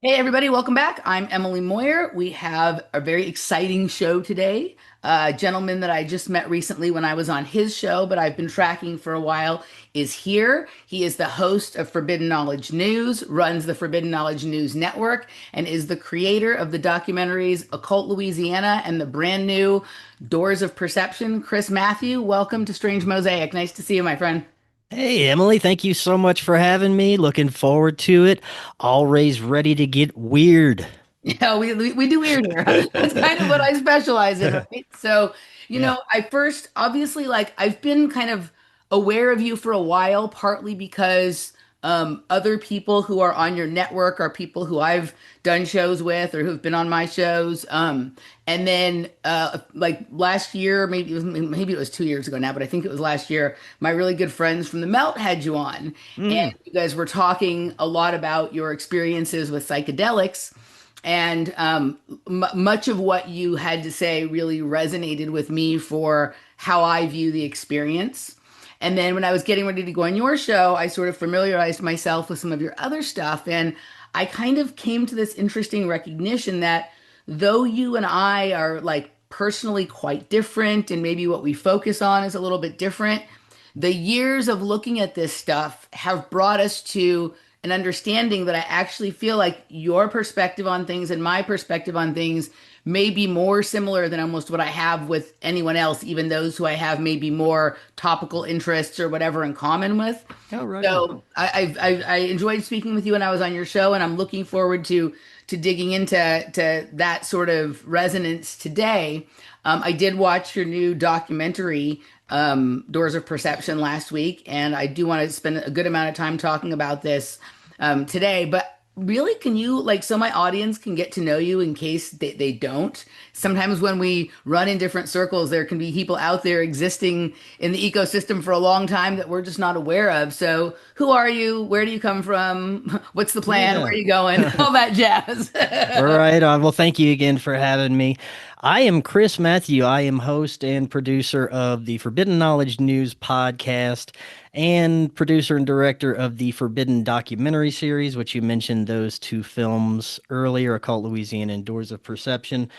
Hey, everybody, welcome back. I'm Emily Moyer. We have a very exciting show today. A gentleman that I just met recently when I was on his show, but I've been tracking for a while, is here. He is the host of Forbidden Knowledge News, runs the Forbidden Knowledge News Network, and is the creator of the documentaries Occult Louisiana and the brand new Doors of Perception. Chris Mathieu, welcome to Strange Mosaic. Nice to see you, my friend. Hey, Emily, thank you so much for having me. Looking forward to it. Always ready to get weird. Yeah, we do weird here. That's kind of what I specialize in, right? So, Yeah. I first obviously like I've been kind of aware of you for a while, partly because other people who are on your network are people who I've done shows with or who've been on my shows. And then like last year, maybe it was 2 years ago now, but I think it was last year. My really good friends from the Melt had you on, and Mm. you guys were talking a lot about your experiences with psychedelics. And much of what you had to say really resonated with me for how I view the experience. And then when I was getting ready to go on your show, I sort of familiarized myself with some of your other stuff. And I kind of came to this interesting recognition that though you and I are like personally quite different, and maybe what we focus on is a little bit different, the years of looking at this stuff have brought us to an understanding that I actually feel like your perspective on things and my perspective on things may be more similar than almost what I have with anyone else, even those who I have maybe more topical interests or whatever in common with. Oh, right on. So I enjoyed speaking with you when I was on your show, and I'm looking forward to digging into that sort of resonance today. I did watch your new documentary, Doors of Perception, last week, and I do want to spend a good amount of time talking about this today. But really, can you, like, so my audience can get to know you in case they don't? Sometimes when we run in different circles, there can be people out there existing in the ecosystem for a long time that we're just not aware of. So, who are you? Where do you come from? What's the plan? Where Yeah. are you going? All that jazz. Right on. Well, thank you again for having me. I am Chris Mathieu. I am host and producer of the Forbidden Knowledge News podcast and producer and director of the Forbidden documentary series, which you mentioned those two films earlier, Occult Louisiana and Doors of Perception.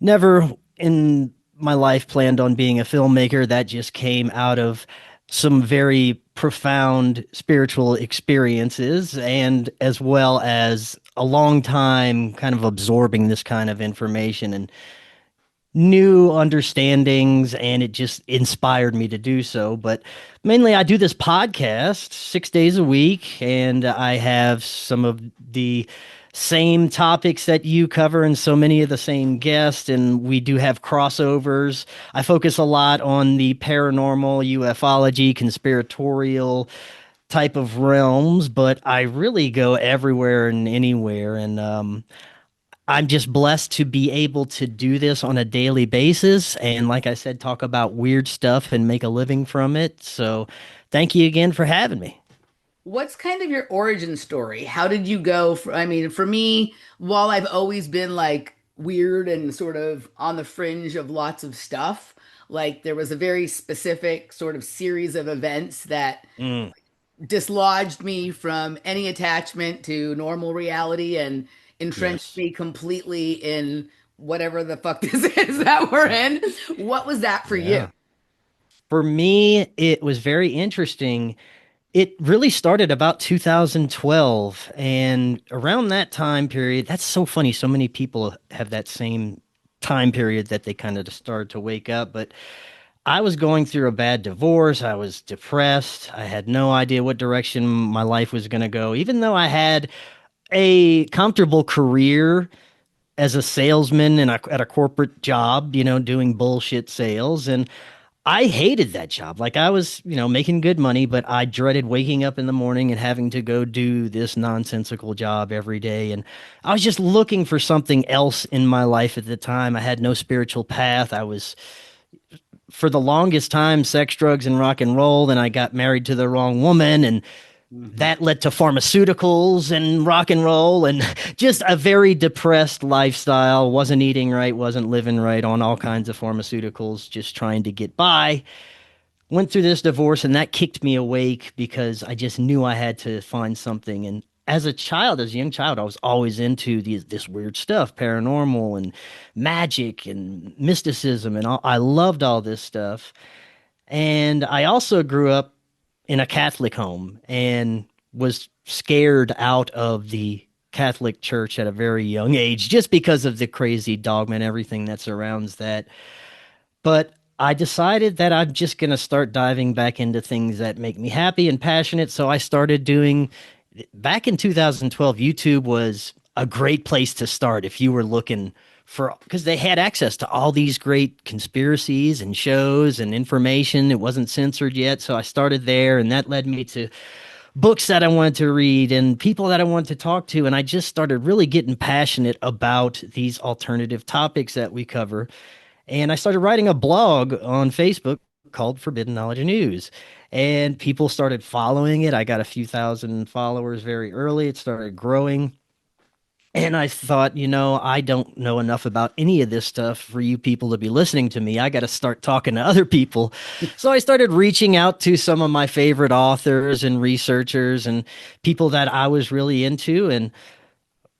Never in my life planned on being a filmmaker. That just came out of some very profound spiritual experiences and as well as a long time kind of absorbing this kind of information and new understandings, and it just inspired me to do so. But mainly I do this podcast 6 days a week, and I have some of the same topics that you cover and so many of the same guests, and we do have crossovers. I focus a lot on the paranormal, ufology, conspiratorial type of realms, but I really go everywhere and anywhere. And I'm just blessed to be able to do this on a daily basis. And like I said, talk about weird stuff and make a living from it. So thank you again for having me. What's kind of your origin story? How did you go I mean, for me, while I've always been like weird and sort of on the fringe of lots of stuff, like there was a very specific sort of series of events that Mm, dislodged me from any attachment to normal reality and entrenched yes. me completely in whatever the fuck this is that we're in. What was that for you? Yeah. For me, it was very interesting. It really started about 2012. And around that time period, that's so funny. So many people have that same time period that they kind of started to wake up. But I was going through a bad divorce. I was depressed. I had no idea what direction my life was going to go, even though I had a comfortable career as a salesman at a corporate job, doing bullshit sales. And I hated that job. Like I was, making good money, but I dreaded waking up in the morning and having to go do this nonsensical job every day. And I was just looking for something else in my life at the time. I had no spiritual path. I was for the longest time sex, drugs, and rock and roll. Then I got married to the wrong woman, and Mhm. that led to pharmaceuticals and rock and roll and just a very depressed lifestyle. Wasn't eating right, wasn't living right, on all kinds of pharmaceuticals, just trying to get by. Went through this divorce, and that kicked me awake because I just knew I had to find something. And as a child, as a young child, I was always into this weird stuff, paranormal and magic and mysticism, and all. I loved all this stuff. And I also grew up in a Catholic home and was scared out of the Catholic Church at a very young age just because of the crazy dogma and everything that surrounds that. But I decided that I'm just going to start diving back into things that make me happy and passionate. So I started doing, back in 2012, YouTube was a great place to start if you were looking for, because they had access to all these great conspiracies and shows and information. It wasn't censored yet. So I started there, and that led me to books that I wanted to read and people that I wanted to talk to. And I just started really getting passionate about these alternative topics that we cover. And I started writing a blog on Facebook called Forbidden Knowledge News. And people started following it. I got a few thousand followers very early. It started growing. And I thought, I don't know enough about any of this stuff for you people to be listening to me. I got to start talking to other people. So I started reaching out to some of my favorite authors and researchers and people that I was really into. And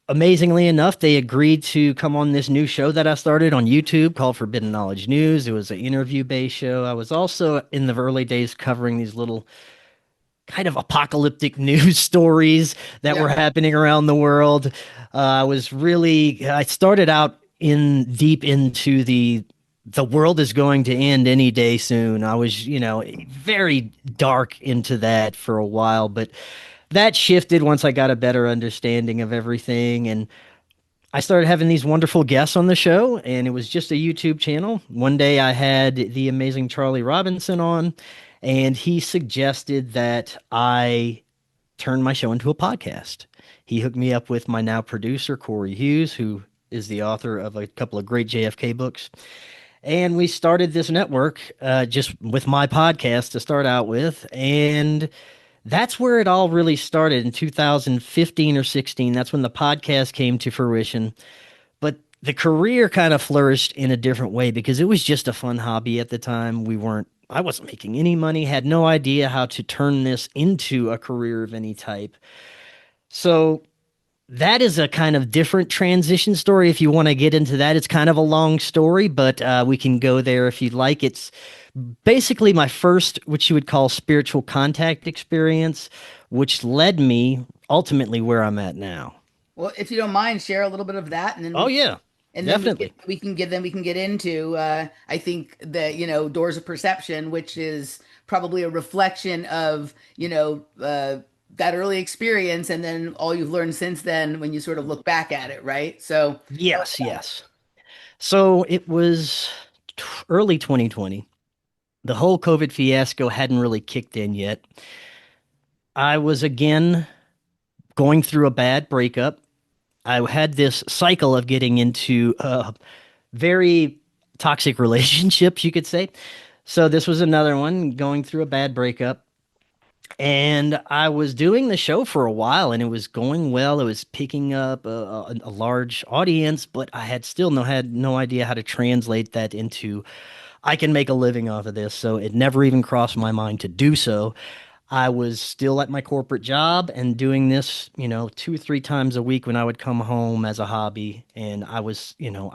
amazingly enough, they agreed to come on this new show that I started on YouTube called Forbidden Knowledge News. It was an interview based show. I was also in the early days covering these little kind of apocalyptic news stories that were Yeah. happening around the world. I started out in deep into the world is going to end any day soon. I was, very dark into that for a while, but that shifted once I got a better understanding of everything. And I started having these wonderful guests on the show, and it was just a YouTube channel. One day I had the amazing Charlie Robinson on, and he suggested that I turn my show into a podcast. He hooked me up with my now producer, Corey Hughes, who is the author of a couple of great JFK books. And we started this network just with my podcast to start out with. And that's where it all really started in 2015 or 16. That's when the podcast came to fruition. But the career kind of flourished in a different way because it was just a fun hobby at the time. I wasn't making any money, had no idea how to turn this into a career of any type. So that is a kind of different transition story. If you want to get into that, it's kind of a long story, but we can go there if you'd like. It's basically my first, what you would call spiritual contact experience, which led me ultimately where I'm at now. Well, if you don't mind, share a little bit of that, and then Oh, we yeah, and then definitely. we can get into I think the doors of perception, which is probably a reflection of that early experience, and then all you've learned since then when you sort of look back at it, right? So Yes, yes. So it was early 2020. The whole COVID fiasco hadn't really kicked in yet. I was again going through a bad breakup. I had this cycle of getting into very toxic relationships, you could say. So this was another one, going through a bad breakup. And I was doing the show for a while and it was going well. It was picking up a large audience, but I had no idea how to translate that into I can make a living off of this. So it never even crossed my mind to do so. I was still at my corporate job and doing this, 2, 3 times a week when I would come home as a hobby. And I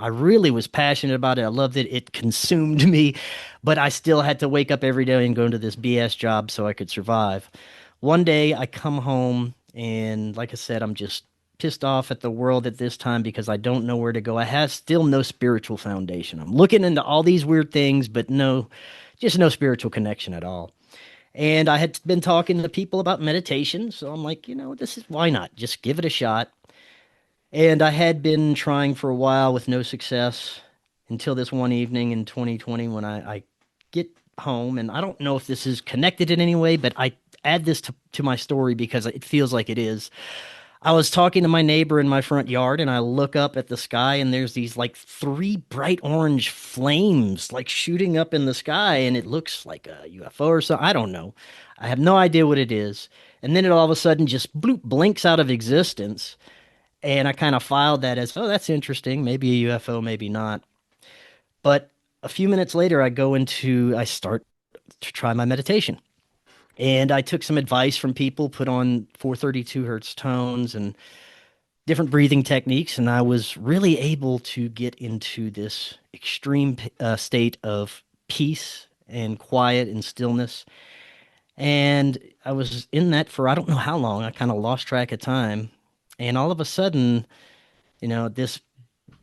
really was passionate about it. I loved it. It consumed me, but I still had to wake up every day and go into this BS job so I could survive. One day I come home and, like I said, I'm just pissed off at the world at this time because I don't know where to go. I have still no spiritual foundation. I'm looking into all these weird things, but just no spiritual connection at all. And I had been talking to people about meditation, so I'm like, why not? Just give it a shot. And I had been trying for a while with no success until this one evening in 2020 when I get home. And I don't know if this is connected in any way, but I add this to my story because it feels like it is. I was talking to my neighbor in my front yard and I look up at the sky and there's these like three bright orange flames like shooting up in the sky and it looks like a UFO or something. I don't know. I have no idea what it is. And then it all of a sudden just bloop blinks out of existence. And I kind of filed that as, oh, that's interesting. Maybe a UFO, maybe not. But a few minutes later, I start to try my meditation. And I took some advice from people, put on 432 hertz tones and different breathing techniques, and I was really able to get into this extreme state of peace and quiet and stillness. And I was in that for I don't know how long. I kind of lost track of time. And all of a sudden, this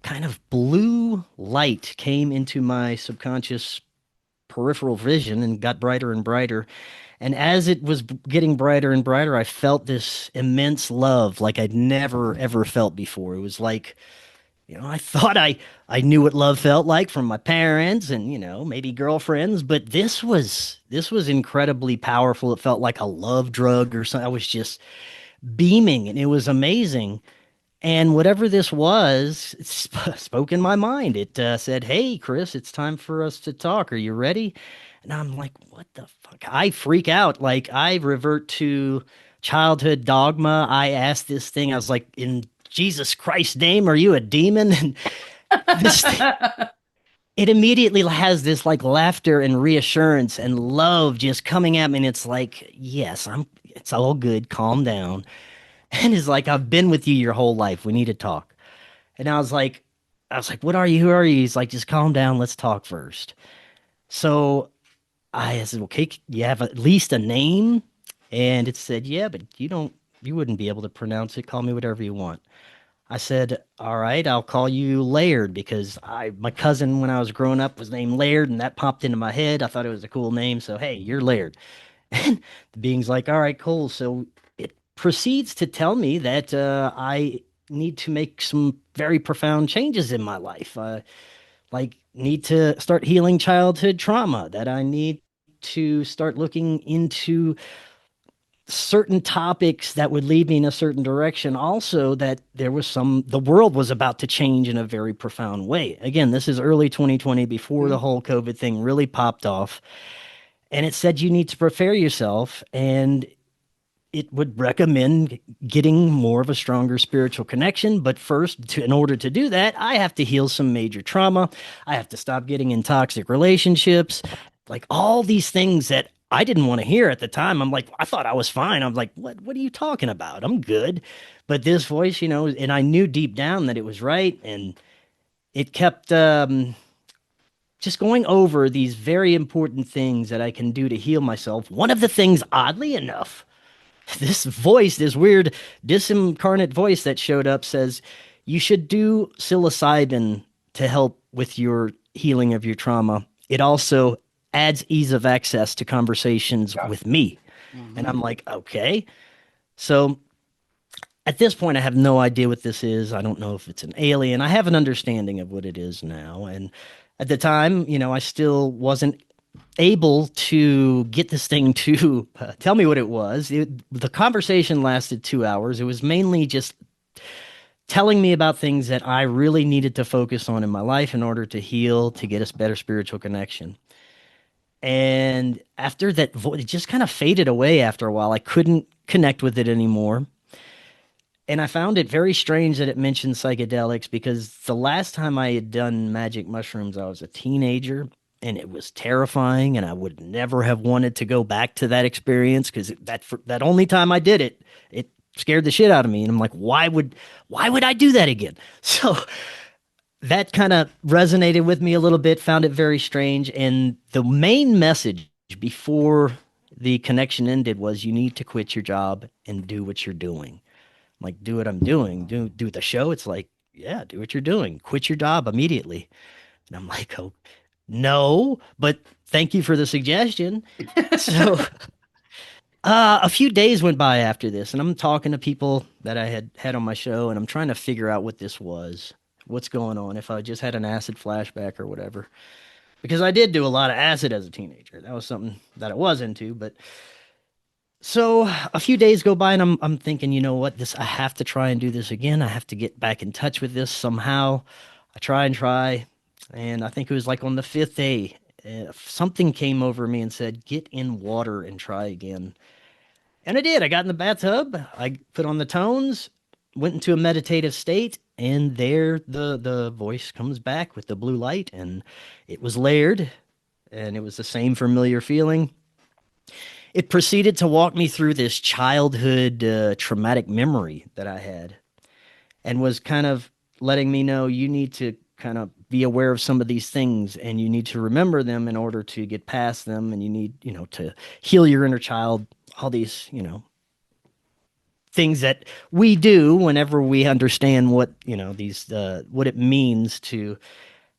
kind of blue light came into my subconscious peripheral vision and got brighter and brighter. And as it was getting brighter and brighter, I felt this immense love like I'd never ever felt before. It was like, I thought I knew what love felt like from my parents and, maybe girlfriends, but this was incredibly powerful. It felt like a love drug or something. I was just beaming and it was amazing. And whatever this was, it spoke in my mind. It said, "Hey, Chris, it's time for us to talk. Are you ready?" And I'm like, "What the fuck?" I freak out. Like, I revert to childhood dogma. I asked this thing, I was like, "In Jesus Christ's name, are you a demon?" And this, it immediately has this like laughter and reassurance and love just coming at me. And it's like, "Yes, it's all good. Calm down." And it's like, "I've been with you your whole life. We need to talk." And I was like, "What are you? Who are you?" He's like, "Just calm down. Let's talk first." So I said, "Okay, you have at least a name?" And it said, "Yeah, but you wouldn't be able to pronounce it. Call me whatever you want." I said, "All right, I'll call you Laird because my cousin when I was growing up was named Laird and that popped into my head. I thought it was a cool name. So, hey, you're Laird." And the being's like, "All right, cool." So it proceeds to tell me that I need to make some very profound changes in my life. Like, need to start healing childhood trauma, that I need to start looking into certain topics that would lead me in a certain direction. Also, that the world was about to change in a very profound way. Again, this is early 2020 before the whole COVID thing really popped off. And it said you need to prepare yourself and it would recommend getting more of a stronger spiritual connection. But first, in order to do that, I have to heal some major trauma. I have to stop getting in toxic relationships, like all these things that I didn't want to hear at the time. I'm like, I thought I was fine. I'm like, what are you talking about? I'm good. But this voice, and I knew deep down that it was right. And it kept just going over these very important things that I can do to heal myself. One of the things, oddly enough, this voice, this weird disincarnate voice that showed up says, you should do psilocybin to help with your healing of your trauma. It also adds ease of access to conversations Yeah. with me. And Mhm. I'm like, okay. So at this point, I have no idea what this is. I don't know if it's an alien. I have an understanding of what it is now. And at the time, I still wasn't able to get this thing to tell me what it was. The conversation lasted 2 hours. It was mainly just telling me about things that I really needed to focus on in my life in order to heal, to get us better spiritual connection. And after that, it just kind of faded away after a while. I couldn't connect with it anymore. And I found it very strange that it mentioned psychedelics because the last time I had done magic mushrooms, I was a teenager and it was terrifying. And I would never have wanted to go back to that experience because that only time I did it, it scared the shit out of me. And I'm like, why would I do that again? So that kind of resonated with me a little bit, found it very strange. And the main message before the connection ended was you need to quit your job and do what you're doing. Like, do what I'm doing, do the show. It's like, yeah, do what you're doing. Quit your job immediately. And I'm like, oh, no, but thank you for the suggestion. So a few days went by after this, and I'm talking to people that I had had on my show, and I'm trying to figure out what this was, what's going on, if I just had an acid flashback or whatever. Because I did do a lot of acid as a teenager. That was something that I was into, but so a few days go by and I'm thinking, you know what, this I have to try and do this again. I have to get back in touch with this somehow. I try and try, and I think it was like on the fifth day, something came over me and said, "Get in water and try again." And I did. I got in the bathtub. I put on the tones, went into a meditative state, and there the voice comes back with the blue light, and it was Laird, and it was the same familiar feeling. it proceeded to walk me through this childhood traumatic memory that I had, and was kind of letting me know you need to kind of be aware of some of these things and you need to remember them in order to get past them, and you need, to heal your inner child, all these, things that we do whenever we understand what, these what it means to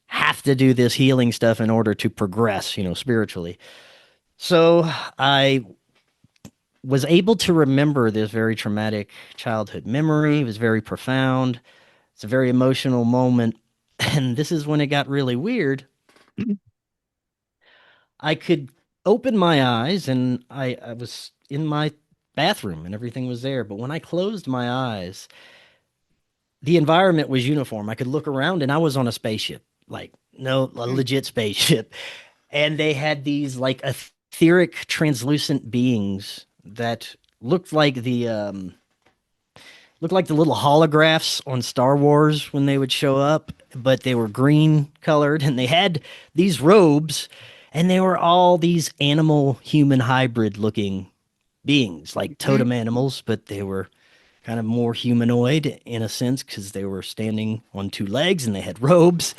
have to do this healing stuff in order to progress, spiritually. So I was able to remember this very traumatic childhood memory. It was very profound. It's a very emotional moment. And this is when it got really weird. I could open my eyes and I was in my bathroom and everything was there. But when I closed my eyes, the environment was uniform. I could look around and I was on a spaceship, like, no, a legit spaceship. And they had these like etheric, translucent beings that looked like the little holographs on Star Wars when they would show up, but they were green colored and they had these robes, and they were all these animal human hybrid looking beings, like Mhm. totem animals, but they were kind of more humanoid in a sense because they were standing on two legs and they had robes,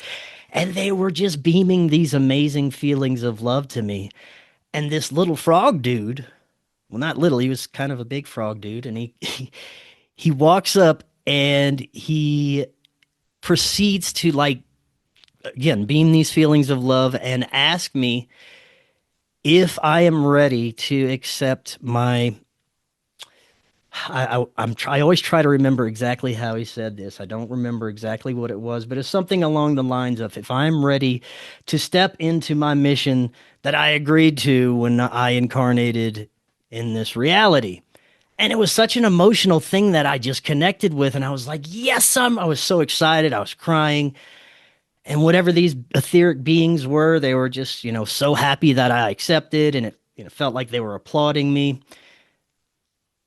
and they were just beaming these amazing feelings of love to me. And this little frog dude, well, not little, he was kind of a big frog dude, and he walks up and he proceeds to, like, again, beam these feelings of love and ask me if I am ready to accept my. I always try to remember exactly how he said this. I don't remember exactly what it was, but it's something along the lines of if I'm ready to step into my mission that I agreed to when I incarnated in this reality. And it was such an emotional thing that I just connected with. And I was like, yes, I was so excited. I was crying. And whatever these etheric beings were, they were just, so happy that I accepted. And it, felt like they were applauding me.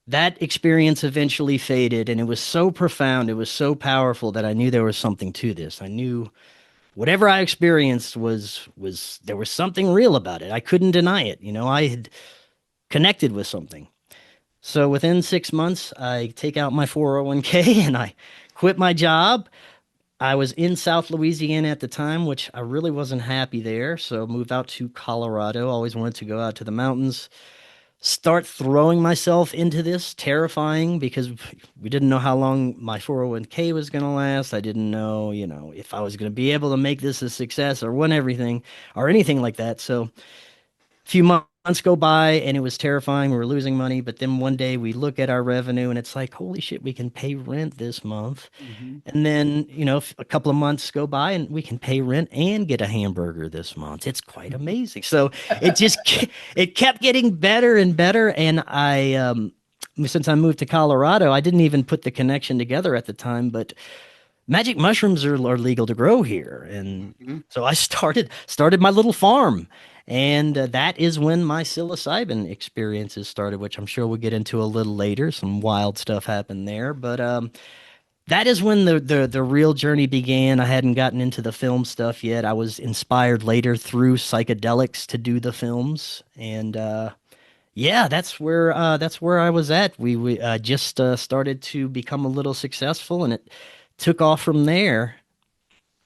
That experience eventually faded. And it was so profound. It was so powerful that I knew there was something to this. I knew whatever I experienced there was something real about it. I couldn't deny it. I had connected with something. So within 6 months, I take out my 401k and I quit my job. I was in South Louisiana at the time, which I really wasn't happy there. So moved out to Colorado. Always wanted to go out to the mountains, start throwing myself into this, terrifying because we didn't know how long my 401k was going to last. I didn't know, if I was going to be able to make this a success or win everything or anything like that. So few months go by and it was terrifying. We were losing money, but then one day we look at our revenue and it's like, holy shit, we can pay rent this month. Mhm. And then, a couple of months go by and we can pay rent and get a hamburger this month. It's quite amazing. So it just it kept getting better and better. And since I moved to Colorado, I didn't even put the connection together at the time, but magic mushrooms are legal to grow here, and Mhm. so I started my little farm, and that is when my psilocybin experiences started, which I'm sure we'll get into a little later. Some wild stuff happened there, but that is when the real journey began. I hadn't gotten into the film stuff yet. I was inspired later through psychedelics to do the films, and yeah, that's where I was at. We just started to become a little successful, and it took off from there.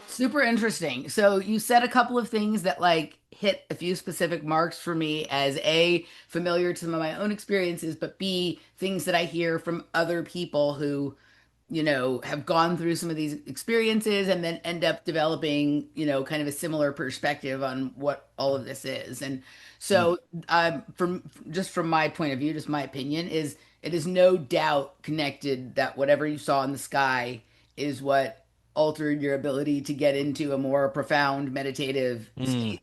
Super interesting. So you said a couple of things that like hit a few specific marks for me as A, familiar to some of my own experiences, but B, things that I hear from other people who, have gone through some of these experiences and then end up developing, kind of a similar perspective on what all of this is. And Mm, so, from my point of view, just my opinion is it is no doubt connected that whatever you saw in the sky is what altered your ability to get into a more profound meditative mm, state,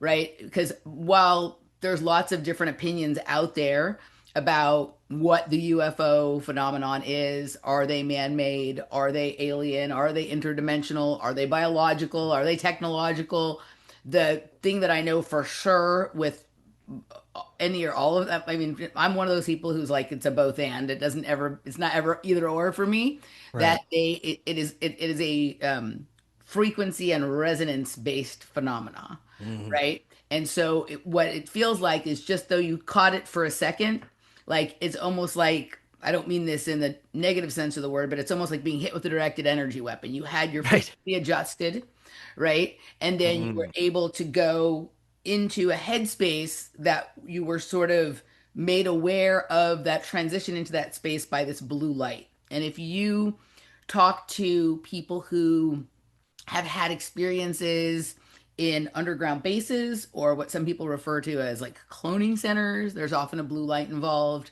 right? Because while there's lots of different opinions out there about what the UFO phenomenon is, are they man-made? Are they alien? Are they interdimensional? Are they biological? Are they technological? The thing that I know for sure with any or all of that, I mean, I'm one of those people who's like it's a both and. It's not ever either or for me. That right. it is a frequency and resonance based phenomena, Hmm. right? And so what it feels like is just though you caught it for a second, like it's almost like, I don't mean this in the negative sense of the word, but it's almost like being hit with a directed energy weapon. You had your Right. frequency adjusted, right? And then you were Mm. able to go into a headspace that you were sort of made aware of that transition into that space by this blue light. And if you talk to people who have had experiences in underground bases or what some people refer to as like cloning centers, there's often a blue light involved.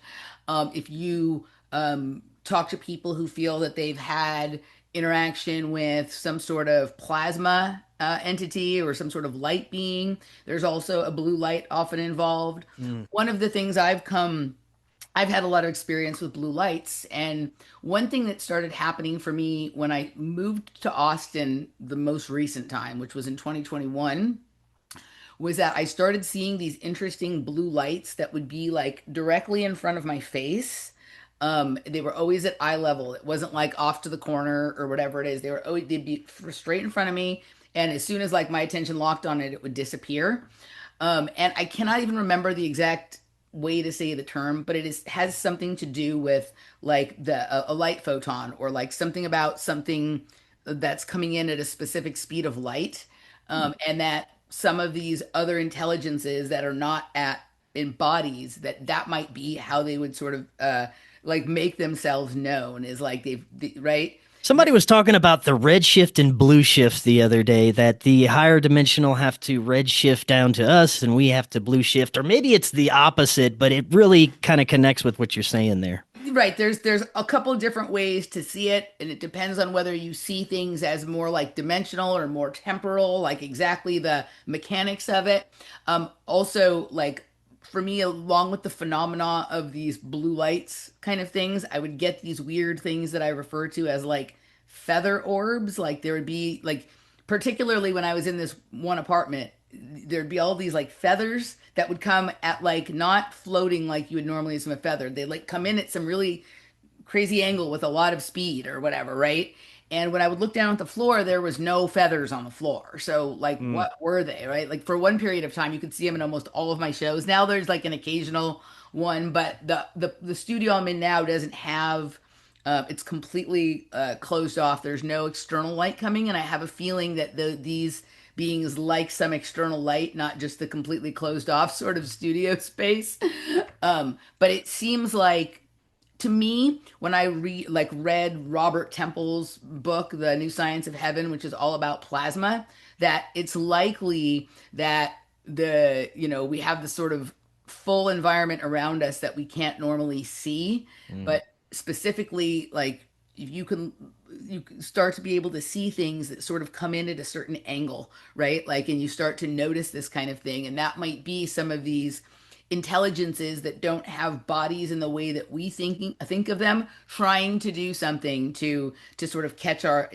If you talk to people who feel that they've had interaction with some sort of plasma entity or some sort of light being, there's also a blue light often involved. Mm. One of the things I've had a lot of experience with blue lights. And one thing that started happening for me when I moved to Austin the most recent time, which was in 2021, was that I started seeing these interesting blue lights that would be like directly in front of my face. They were always at eye level. It wasn't like off to the corner or whatever it is. They'd be straight in front of me. And as soon as like my attention locked on it, it would disappear. And I cannot even remember the exact way to say the term, but it is has something to do with like a light photon or like something about something that's coming in at a specific speed of light, and that some of these other intelligences that are not at in bodies that might be how they would sort of like make themselves known is like right. Somebody was talking about the red shift and blue shift the other day, that the higher dimensional have to red shift down to us and we have to blue shift, or maybe it's the opposite, but it really kind of connects with what you're saying there. Right. There's a couple different ways to see it, and it depends on whether you see things as more like dimensional or more temporal, like exactly the mechanics of it. Also, like for me, along with the phenomena of these blue lights kind of things, I would get these weird things that I refer to as like feather orbs. Like there would be like, particularly when I was in this one apartment, there'd be all these like feathers that would come at like not floating like you would normally assume a feather. They'd like come in at some really crazy angle with a lot of speed or whatever, right? And when I would look down at the floor, there was no feathers on the floor. So, like, Mm. what were they, right? Like, for one period of time, you could see them in almost all of my shows. Now there's like an occasional one, but the studio I'm in now doesn't have. It's completely closed off. There's no external light coming, and I have a feeling that these beings like some external light, not just the completely closed off sort of studio space. But it seems like to me when I read Robert Temple's book, The New Science of Heaven, which is all about plasma, that it's likely that we have this sort of full environment around us that we can't normally see, Mm. but specifically like if you can start to be able to see things that sort of come in at a certain angle, right? Like, and you start to notice this kind of thing, and that might be some of these intelligences that don't have bodies in the way that we think of them, trying to do something to sort of catch our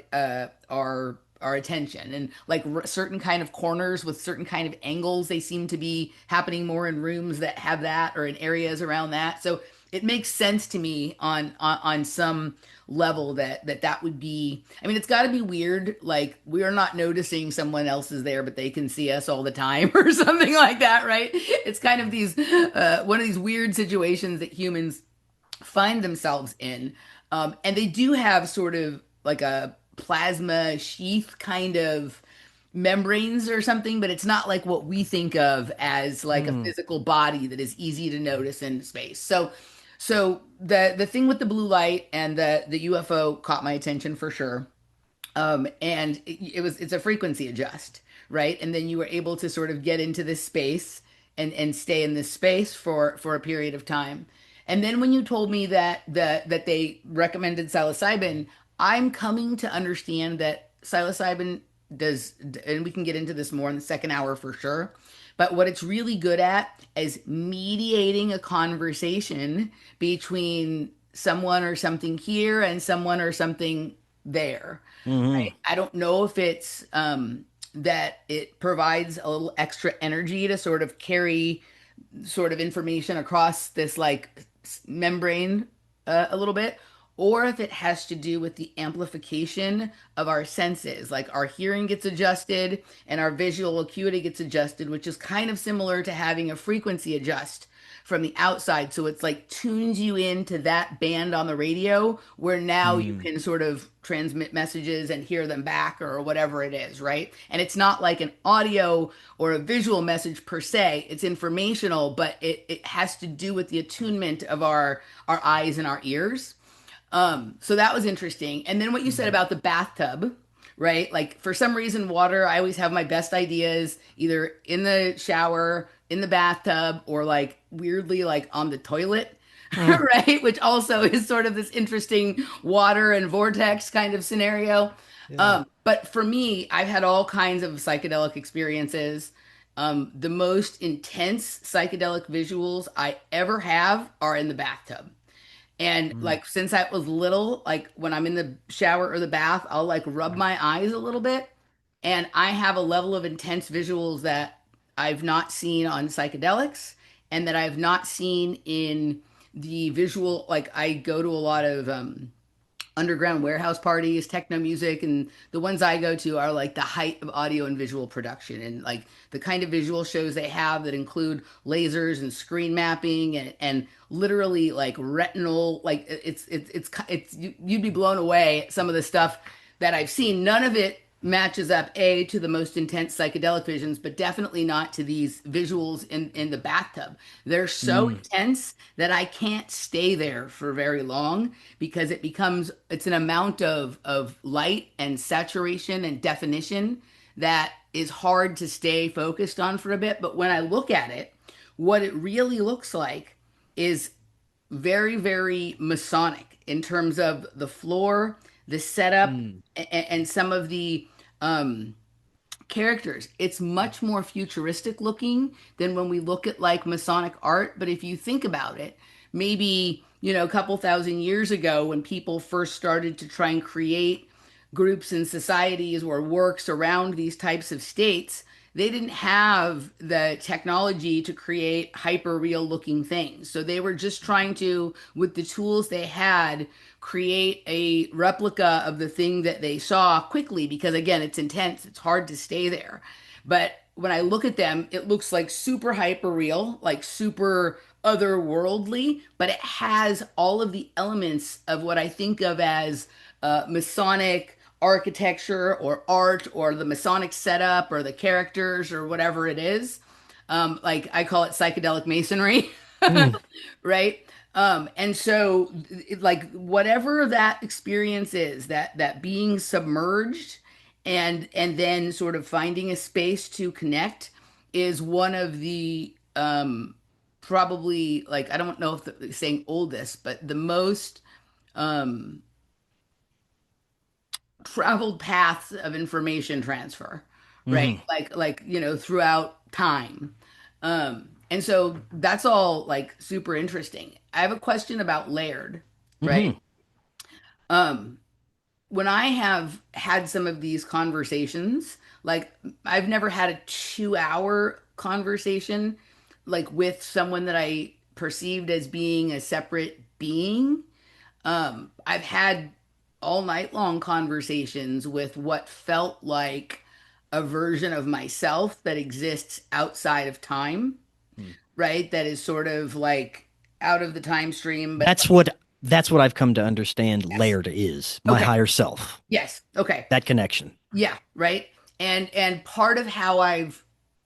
attention. And like certain kind of corners with certain kind of angles, they seem to be happening more in rooms that have that or in areas around that. So it makes sense to me on some level that would be, I mean, it's got to be weird, like we're not noticing someone else is there but they can see us all the time or something like that, right? It's kind of these one of these weird situations that humans find themselves in. And they do have sort of like a plasma sheath kind of membranes or something, but it's not like what we think of as like a Mm. physical body that is easy to notice in space. So the thing with the blue light and the UFO caught my attention for sure. And it's a frequency adjust, right? And then you were able to sort of get into this space and stay in this space for a period of time. And then when you told me that they recommended psilocybin, I'm coming to understand that psilocybin does, and we can get into this more in the second hour for sure. But what it's really good at is mediating a conversation between someone or something here and someone or something there. Hmm. I don't know if it's that it provides a little extra energy to sort of carry sort of information across this like membrane a little bit, or if it has to do with the amplification of our senses. Like our hearing gets adjusted and our visual acuity gets adjusted, which is kind of similar to having a frequency adjust from the outside. So it's like tunes you into that band on the radio where now you Mm. can sort of transmit messages and hear them back or whatever it is, right? And it's not like an audio or a visual message per se. It's informational, but it has to do with the attunement of our eyes and our ears. So that was interesting. And then what you said Mm. about the bathtub, right? Like for some reason, water, I always have my best ideas either in the shower, in the bathtub, or like weirdly like on the toilet, Mm. right? Which also is sort of this interesting water and vortex kind of scenario. Yeah. But for me, I've had all kinds of psychedelic experiences. The most intense psychedelic visuals I ever have are in the bathtub. And Mm. like since I was little, like when I'm in the shower or the bath, I'll like rub my eyes a little bit. And I have a level of intense visuals that I've not seen on psychedelics and that I've not seen in the visual. Like I go to a lot of underground warehouse parties, techno music, and the ones I go to are like the height of audio and visual production, and like the kind of visual shows they have that include lasers and screen mapping and literally like retinal, like you'd be blown away at some of the stuff that I've seen. None of it matches up to the most intense psychedelic visions, but definitely not to these visuals in the bathtub. They're so Mm. intense that I can't stay there for very long because it's an amount of light and saturation and definition that is hard to stay focused on for a bit. But when I look at it, what it really looks like is very, very Masonic in terms of the floor, the setup, Mm. and some of the um, characters. It's much more futuristic looking than when we look at like Masonic art. But if you think about it, maybe, a couple thousand years ago when people first started to try and create groups and societies or works around these types of states, they didn't have the technology to create hyper real looking things. So they were just trying to, with the tools they had, create a replica of the thing that they saw quickly because, again, it's intense, it's hard to stay there. But when I look at them, it looks like super hyper real, like super otherworldly, but it has all of the elements of what I think of as Masonic architecture or art or the Masonic setup or the characters or whatever it is. Like I call it psychedelic masonry, Mm. right? And so like whatever that experience is, that being submerged and then sort of finding a space to connect is one of the probably like I don't know if saying oldest, but the most um traveled paths of information transfer, right? Mm. Throughout time. And so that's all like super interesting. I have a question about Laird, right? Mm. Um, when I have had some of these conversations, like I've never had a 2 hour conversation like with someone that I perceived as being a separate being. I've had all night long conversations with what felt like a version of myself that exists outside of time, Mm. right? That is sort of like out of the time stream, but That's what I've come to understand yes. Laird is, my Okay. higher self. Yes. Okay. That connection. Yeah, right. And part of how I've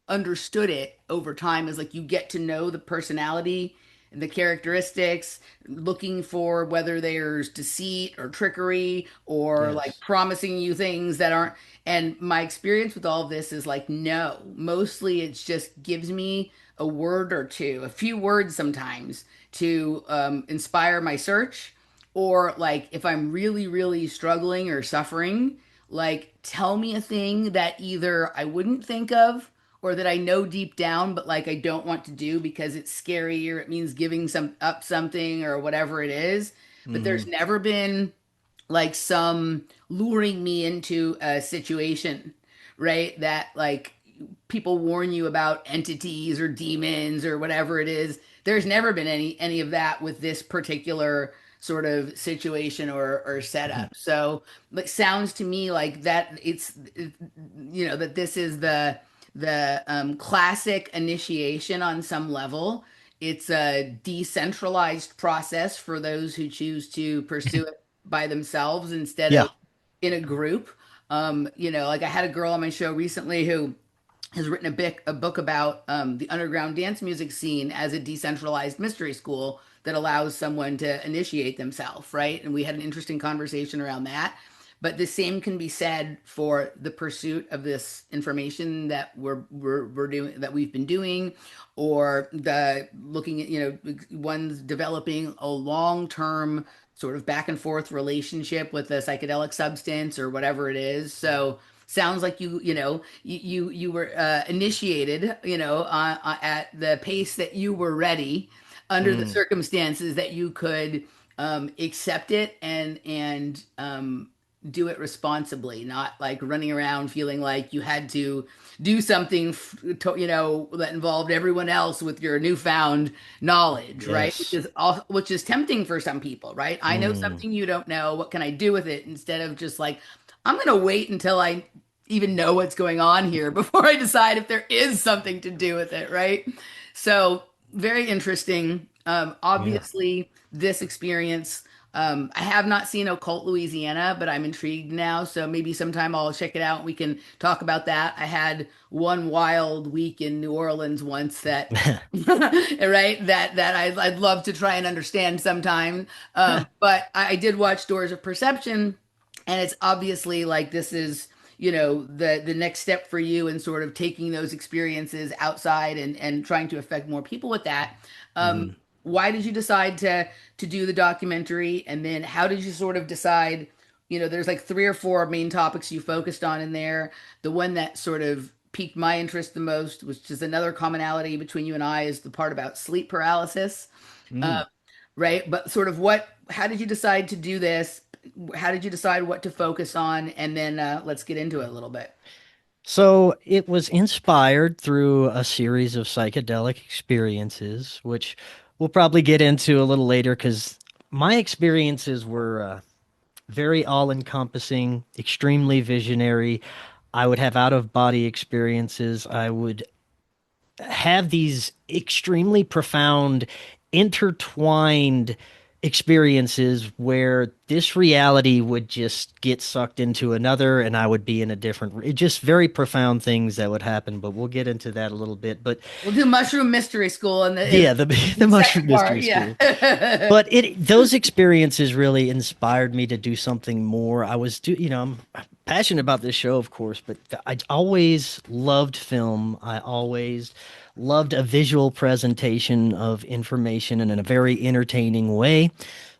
understood it over time is like you get to know the personality and the characteristics, looking for whether there's deceit or trickery or like Yes. promising you things that aren't. And my experience with all of this is like, no, mostly it's just gives me a word or two, a few words sometimes to inspire my search. Or like if I'm really, really struggling or suffering, like, tell me a thing that either I wouldn't think of or that I know deep down, but like I don't want to do because it's scary or it means giving some up something or whatever it is. But there's Hmm. never been like some luring me into a situation, right? That like people warn you about entities or demons or whatever it is. There's never been any of that with this particular sort of situation or setup. So it sounds to me like that that this is the classic initiation on some level. It's a decentralized process for those who choose to pursue it by themselves instead Yeah. of in a group. Like I had a girl on my show recently who has written a book about the underground dance music scene as a decentralized mystery school that allows someone to initiate themselves, right? And we had an interesting conversation around that. But the same can be said for the pursuit of this information that we're doing, that we've been doing, or the looking at, one's developing a long-term sort of back and forth relationship with a psychedelic substance or whatever it is. So sounds like you were initiated, at the pace that you were ready under the Mm. circumstances that you could accept it and do it responsibly, not like running around feeling like you had to do something, that involved everyone else with your newfound knowledge, right? Which Yes. is all, which is tempting for some people, right? I know Mm. something you don't know. What can I do with it? Instead of just like, I'm going to wait until I even know what's going on here before I decide if there is something to do with it, right? So, very interesting. Yeah. Obviously, this experience, I have not seen Occult Louisiana, but I'm intrigued now. So maybe sometime I'll check it out and we can talk about that. I had one wild week in New Orleans once that, right, that I'd love to try and understand sometime. But I did watch Doors of Perception, and it's obviously like this is the next step for you in sort of taking those experiences outside and trying to affect more people with that. Mhm. Why did you decide to do the documentary, and then how did you sort of decide, there's like three or four main topics you focused on in there. The one that sort of piqued my interest the most, which is another commonality between you and I, is the part about sleep paralysis. Mm. Right? But sort of how did you decide to do this? How did you decide what to focus on? And then let's get into it a little bit. So it was inspired through a series of psychedelic experiences, which we'll probably get into a little later because my experiences were very all-encompassing, extremely visionary. I would have out-of-body experiences. I would have these extremely profound, intertwined experiences where this reality would just get sucked into another and I would be in a different, just very profound things that would happen, but we'll get into that a little bit. But We'll do Mushroom Mystery School yeah, the in the the Mushroom second Mystery part. School. Yeah. But it those experiences really inspired me to do something more. I'm passionate about this show, of course, but I always loved film. I always loved a visual presentation of information in a very entertaining way.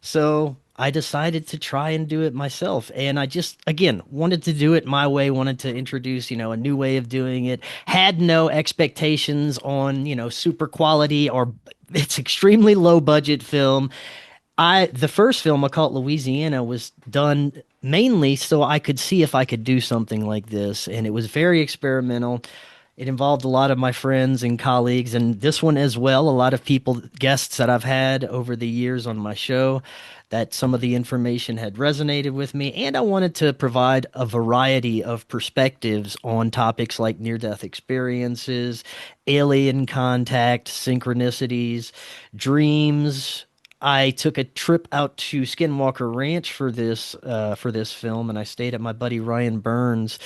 So I decided to try and do it myself. And I just, again, wanted to do it my way, wanted to introduce, a new way of doing it, had no expectations on, super quality or it's extremely low budget film. The first film, Occult Louisiana, was done mainly so I could see if I could do something like this, and it was very experimental. It involved a lot of my friends and colleagues, and this one as well. A lot of people, guests that I've had over the years on my show, that some of the information had resonated with me, and I wanted to provide a variety of perspectives on topics like near death experiences, alien contact, synchronicities, dreams. I took a trip out to Skinwalker Ranch for this film, and I stayed at my buddy Ryan Burns.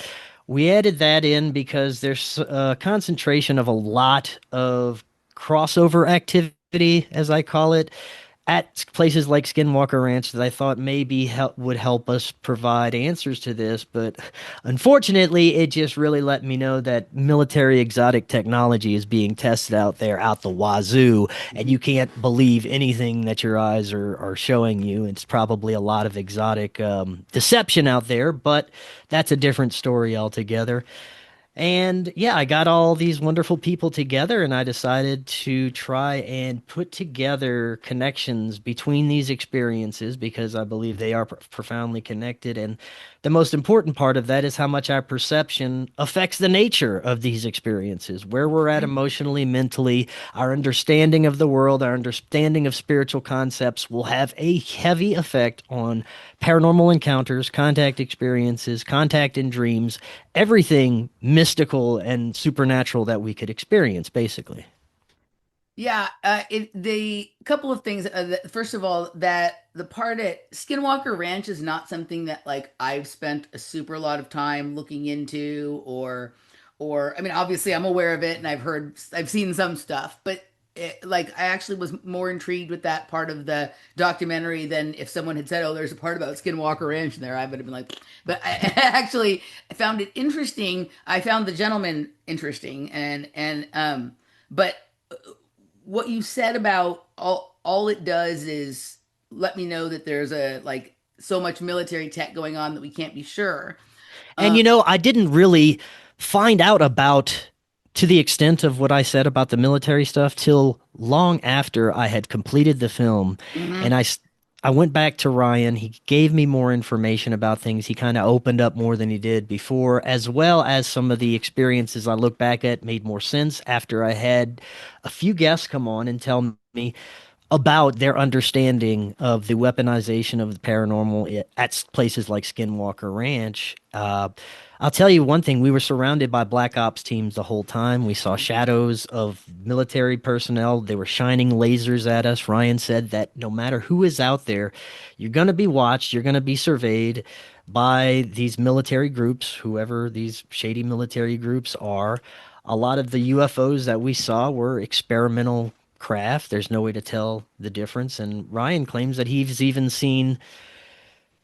We added that in because there's a concentration of a lot of crossover activity, as I call it, at places like Skinwalker Ranch that I thought maybe would help us provide answers to this. But unfortunately, it just really let me know that military exotic technology is being tested out there out the wazoo, and you can't believe anything that your eyes are showing you. It's probably a lot of exotic deception out there, but that's a different story altogether. And yeah, I got all these wonderful people together and I decided to try and put together connections between these experiences because I believe they are profoundly connected. And the most important part of that is how much our perception affects the nature of these experiences, where we're at emotionally, mentally, our understanding of the world, our understanding of spiritual concepts will have a heavy effect on paranormal encounters, contact experiences, contact in dreams, everything mystical and supernatural that we could experience, basically. Yeah, the couple of things. First of all, that the part at Skinwalker Ranch is not something that like I've spent a super lot of time looking into, or I mean, obviously I'm aware of it and I've seen some stuff, but like I actually was more intrigued with that part of the documentary than if someone had said, "Oh, there's a part about Skinwalker Ranch in there." I would have been like, but I actually found it interesting. I found the gentleman interesting, but what you said about all it does is let me know that there's a like so much military tech going on that we can't be sure. And Um, I didn't really find out about to the extent of what I said about the military stuff till long after I had completed the film. mhm. And I went back to Ryan. He gave me more information about things. He kind of opened up more than he did before, as well as some of the experiences I look back at made more sense after I had a few guests come on and tell me about their understanding of the weaponization of the paranormal at places like Skinwalker Ranch. I'll tell you one thing: we were surrounded by black ops teams the whole time. We saw shadows of military personnel. They were shining lasers at us. Ryan said that no matter who is out there, you're going to be watched. You're going to be surveyed by these military groups, whoever these shady military groups are. A lot of the UFOs that we saw were experimental craft. There's no way to tell the difference. And Ryan claims that he's even seen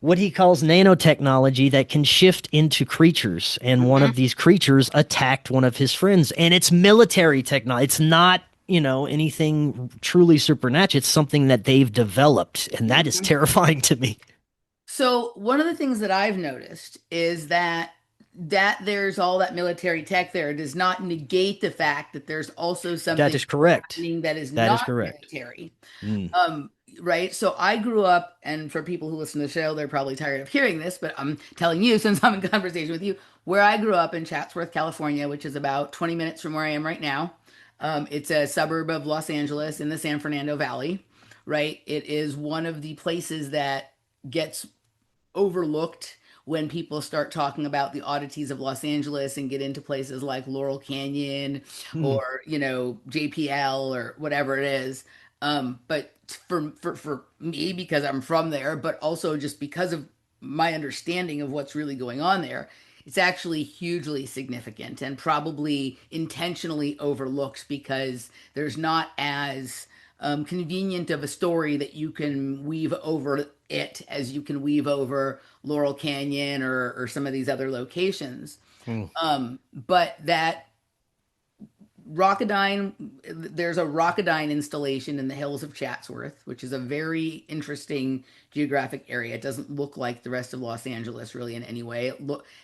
what he calls nanotechnology that can shift into creatures. And one Mhm. of these creatures attacked one of his friends. And it's military technology. It's not, anything truly supernatural. It's something that they've developed. And that is Mhm. terrifying to me. So one of the things that I've noticed is that there's all that military tech there does not negate the fact that there's also That something is correct. happening that is That is not correct. military. Mm. Um, right. So I grew up, and for people who listen to the show, they're probably tired of hearing this, but I'm telling you since I'm in conversation with you, where I grew up in Chatsworth, California, which is about 20 minutes from where I am right now. It's a suburb of Los Angeles in the San Fernando Valley, right? It is one of the places that gets overlooked when people start talking about the oddities of Los Angeles and get into places like Laurel Canyon Mm. or, JPL or whatever it is. But for me, because I'm from there, but also just because of my understanding of what's really going on there, it's actually hugely significant and probably intentionally overlooked because there's not as convenient of a story that you can weave over it as you can weave over Laurel Canyon or some of these other locations. Mm. But that Rockadine, there's a Rockadine installation in the hills of Chatsworth, which is a very interesting geographic area. It doesn't look like the rest of Los Angeles really in any way.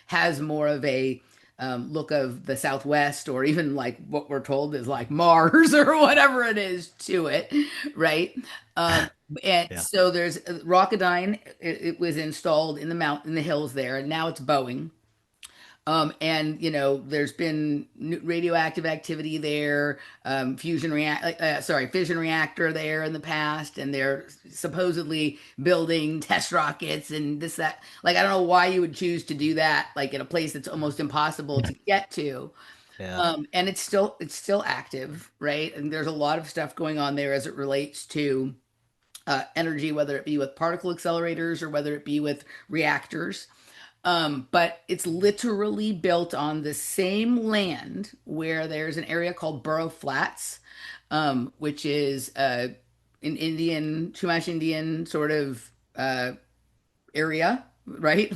Has more of a look of the Southwest, or even like what we're told is like Mars or whatever it is to it, right? Um, and Yeah. so there's Rockadine. It was installed in the mountain, in the hills there, and now it's Boeing. And there's been radioactive activity there, fission reactor there in the past, and they're supposedly building test rockets and this that. Like I don't know why you would choose to do that, like in a place that's almost impossible to get to. Yeah. And it's still active, right? And there's a lot of stuff going on there as it relates to energy, whether it be with particle accelerators or whether it be with reactors. But it's literally built on the same land where there's an area called Burrow Flats, which is an Indian, Chumash Indian sort of area, right?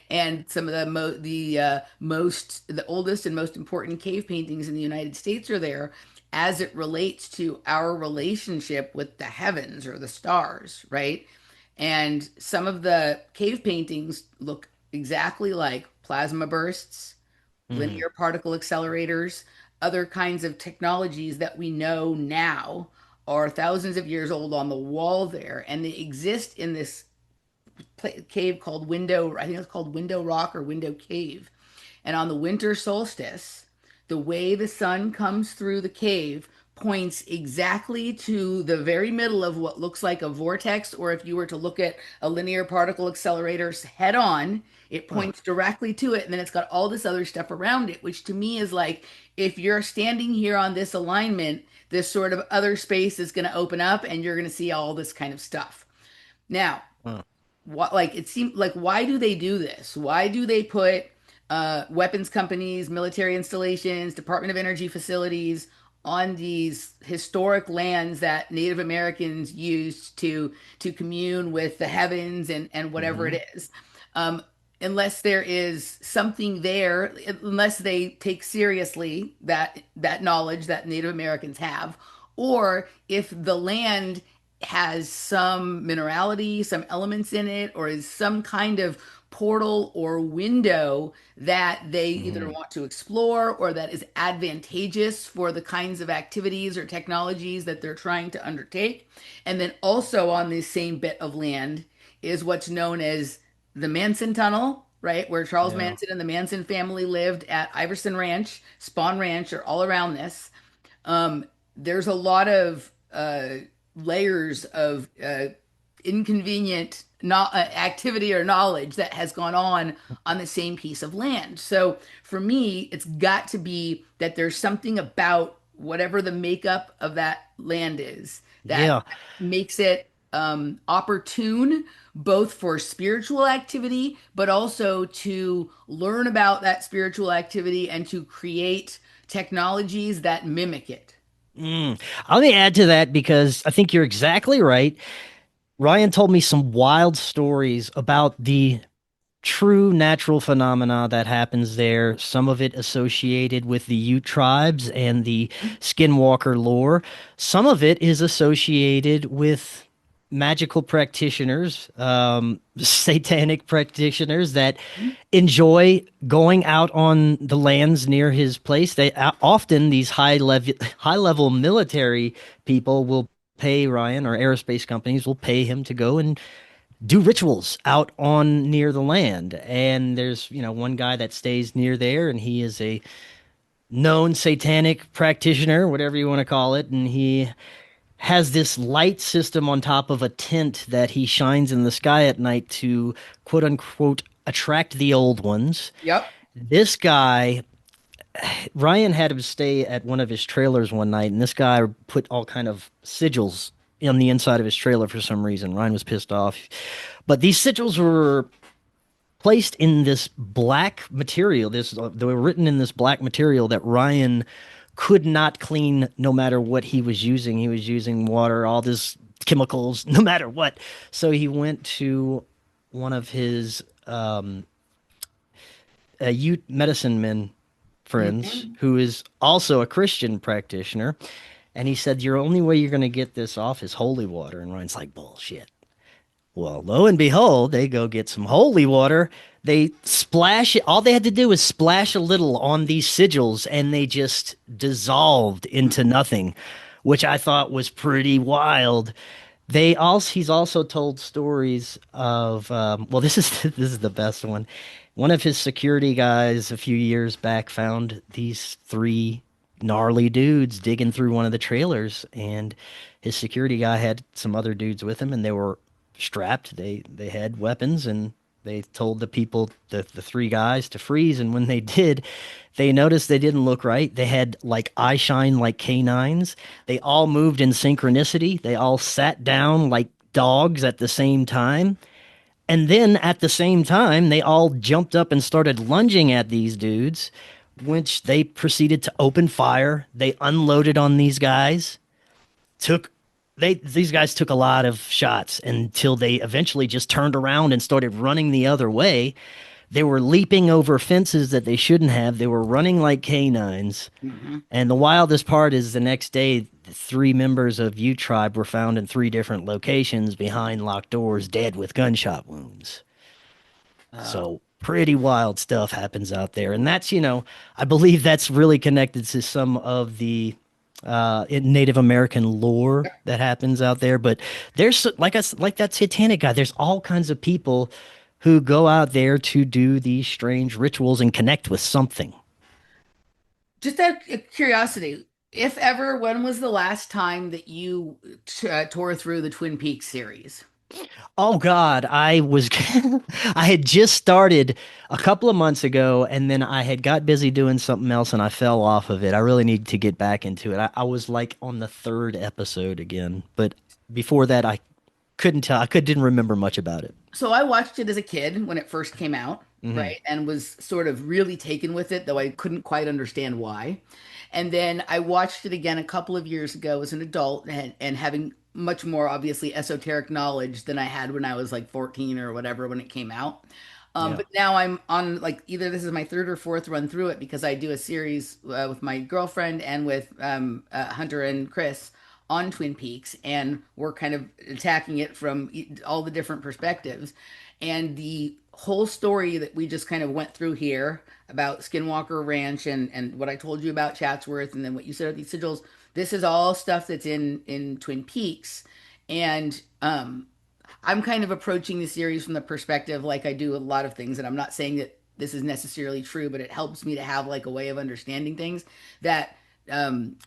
And some of the oldest and most important cave paintings in the United States are there as it relates to our relationship with the heavens or the stars, right? And some of the cave paintings look exactly like plasma bursts, Mm. linear particle accelerators, other kinds of technologies that we know now are thousands of years old on the wall there, and they exist in this cave called Window. I think it's called Window Rock or Window Cave. And on the winter solstice, the way the sun comes through the cave points exactly to the very middle of what looks like a vortex, or if you were to look at a linear particle accelerator head on, it Huh. points directly to it. And then it's got all this other stuff around it, which to me is like if you're standing here on this alignment, this sort of other space is going to open up and you're going to see all this kind of stuff. Now, Huh. what like it seemed like why do they do this? Why do they put weapons companies, military installations, Department of Energy facilities on these historic lands that Native Americans used to commune with the heavens and whatever Hmm. it is? Um, unless there is something there, unless they take seriously that knowledge that Native Americans have, or if the land has some minerality, some elements in it, or is some kind of portal or window that they either Hmm. want to explore or that is advantageous for the kinds of activities or technologies that they're trying to undertake. And then also on this same bit of land is what's known as the Manson Tunnel, right? Where Charles Yeah. Manson and the Manson family lived at Iverson Ranch, Spawn Ranch, are all around this. There's a lot of layers of inconvenient activity or knowledge that has gone on the same piece of land. So for me, it's got to be that there's something about whatever the makeup of that land is that Yeah. makes it opportune both for spiritual activity, but also to learn about that spiritual activity and to create technologies that mimic it. Mm. Let me add to that because I think you're exactly right. Ryan told me some wild stories about the true natural phenomena that happens there, some of it associated with the Ute tribes and the Skinwalker lore. Some of it is associated with magical practitioners, satanic practitioners that enjoy going out on the lands near his place. They often these high level military people will pay Ryan, or aerospace companies will pay him to go and do rituals out on near the land. And there's, one guy that stays near there, and he is a known satanic practitioner, whatever you want to call it. And he has this light system on top of a tent that he shines in the sky at night to quote unquote attract the old ones. Yep. This guy, Ryan had him stay at one of his trailers one night, and this guy put all kind of sigils on the inside of his trailer for some reason. Ryan was pissed off. But these sigils were placed in this black material. They were written in this black material that Ryan could not clean no matter what he was using. He was using water, all this chemicals, no matter what. So he went to one of his Ute medicine men friends, Mhm. who is also a Christian practitioner, and he said, "Your only way you're going to get this off is holy water." And Ryan's like, "Bullshit." Well, lo and behold, they go get some holy water. They splash it. All they had to do was splash a little on these sigils, and they just dissolved into nothing, which I thought was pretty wild. He's also told stories of, well, this is this is the best one. One of his security guys a few years back found these three gnarly dudes digging through one of the trailers, and his security guy had some other dudes with him, and they were strapped. They had weapons, and they told the people, the three guys, to freeze. And when they did, they noticed they didn't look right. They had like eye shine like canines. They all moved in synchronicity. They all sat down like dogs at the same time. And then at the same time, they all jumped up and started lunging at these dudes, which they proceeded to open fire. They unloaded on these guys. Took these guys took a lot of shots until they eventually just turned around and started running the other way. They were leaping over fences that they shouldn't have. They were running like canines. Mhm. And the wildest part is the next day, the three members of U Tribe were found in three different locations behind locked doors, dead with gunshot wounds. So pretty wild stuff happens out there. And that's, I believe that's really connected to some of the Native American lore that happens out there. But there's like that Satanic guy, there's all kinds of people who go out there to do these strange rituals and connect with something. Just out of curiosity, if ever, when was the last time that you tore through the Twin Peaks series? Oh God, I was I had just started a couple of months ago and then I had got busy doing something else and I fell off of it. I really needed to get back into it. I was like on the third episode again, but before that I couldn't tell. Didn't remember much about it. So I watched it as a kid when it first came out, Hmm. right? And was sort of really taken with it, though I couldn't quite understand why. And then I watched it again a couple of years ago as an adult and having much more obviously esoteric knowledge than I had when I was like 14 or whatever when it came out. Yeah. But now I'm on like either this is my third or fourth run through it because I do a series with my girlfriend and with Hunter and Chris on Twin Peaks, and we're kind of attacking it from all the different perspectives. And the whole story that we just kind of went through here about Skinwalker Ranch and what I told you about Chatsworth, and then what you said about these sigils, this is all stuff that's in Twin Peaks, and I'm kind of approaching the series from the perspective like I do a lot of things, and I'm not saying that this is necessarily true, but it helps me to have like a way of understanding things that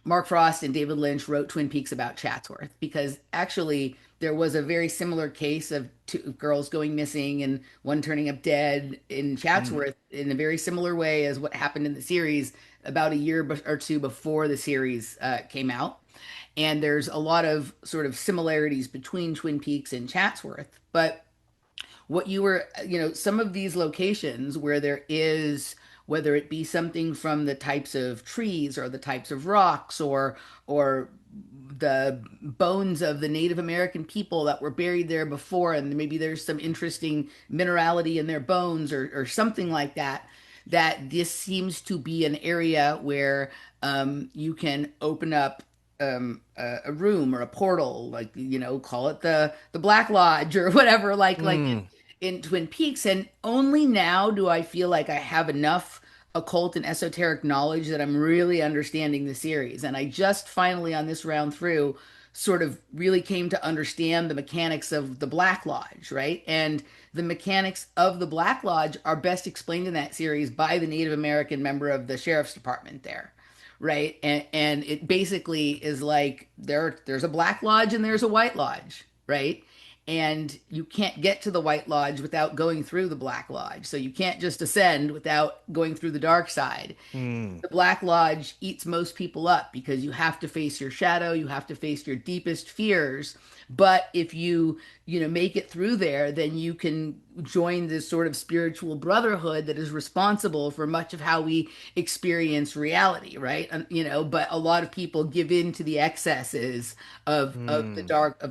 Mark Frost and David Lynch wrote Twin Peaks about Chatsworth because actually there was a very similar case of two girls going missing and one turning up dead in Mm. Chatsworth in a very similar way as what happened in the series about a year or two before the series came out. And there's a lot of sort of similarities between Twin Peaks and Chatsworth. But what you were, some of these locations where there is, whether it be something from the types of trees or the types of rocks or the bones of the Native American people that were buried there before, and maybe there's some interesting minerality in their bones or something like that, that this seems to be an area where you can open up a room or a portal, like call it the Black Lodge or whatever, like Mm. in Twin Peaks. And only now do I feel like I have enough occult and esoteric knowledge that I'm really understanding the series. And I just finally, on this round through, sort of really came to understand the mechanics of the Black Lodge, right? And the mechanics of the Black Lodge are best explained in that series by the Native American member of the sheriff's department there. Right. And it basically is like there's a Black Lodge and there's a White Lodge, right? And you can't get to the White Lodge without going through the Black Lodge. So you can't just ascend without going through the dark side. Mm. The Black Lodge eats most people up because you have to face your shadow, you have to face your deepest fears. But if you make it through there, then you can join this sort of spiritual brotherhood that is responsible for much of how we experience reality, right? And, but a lot of people give in to the excesses Mm. of the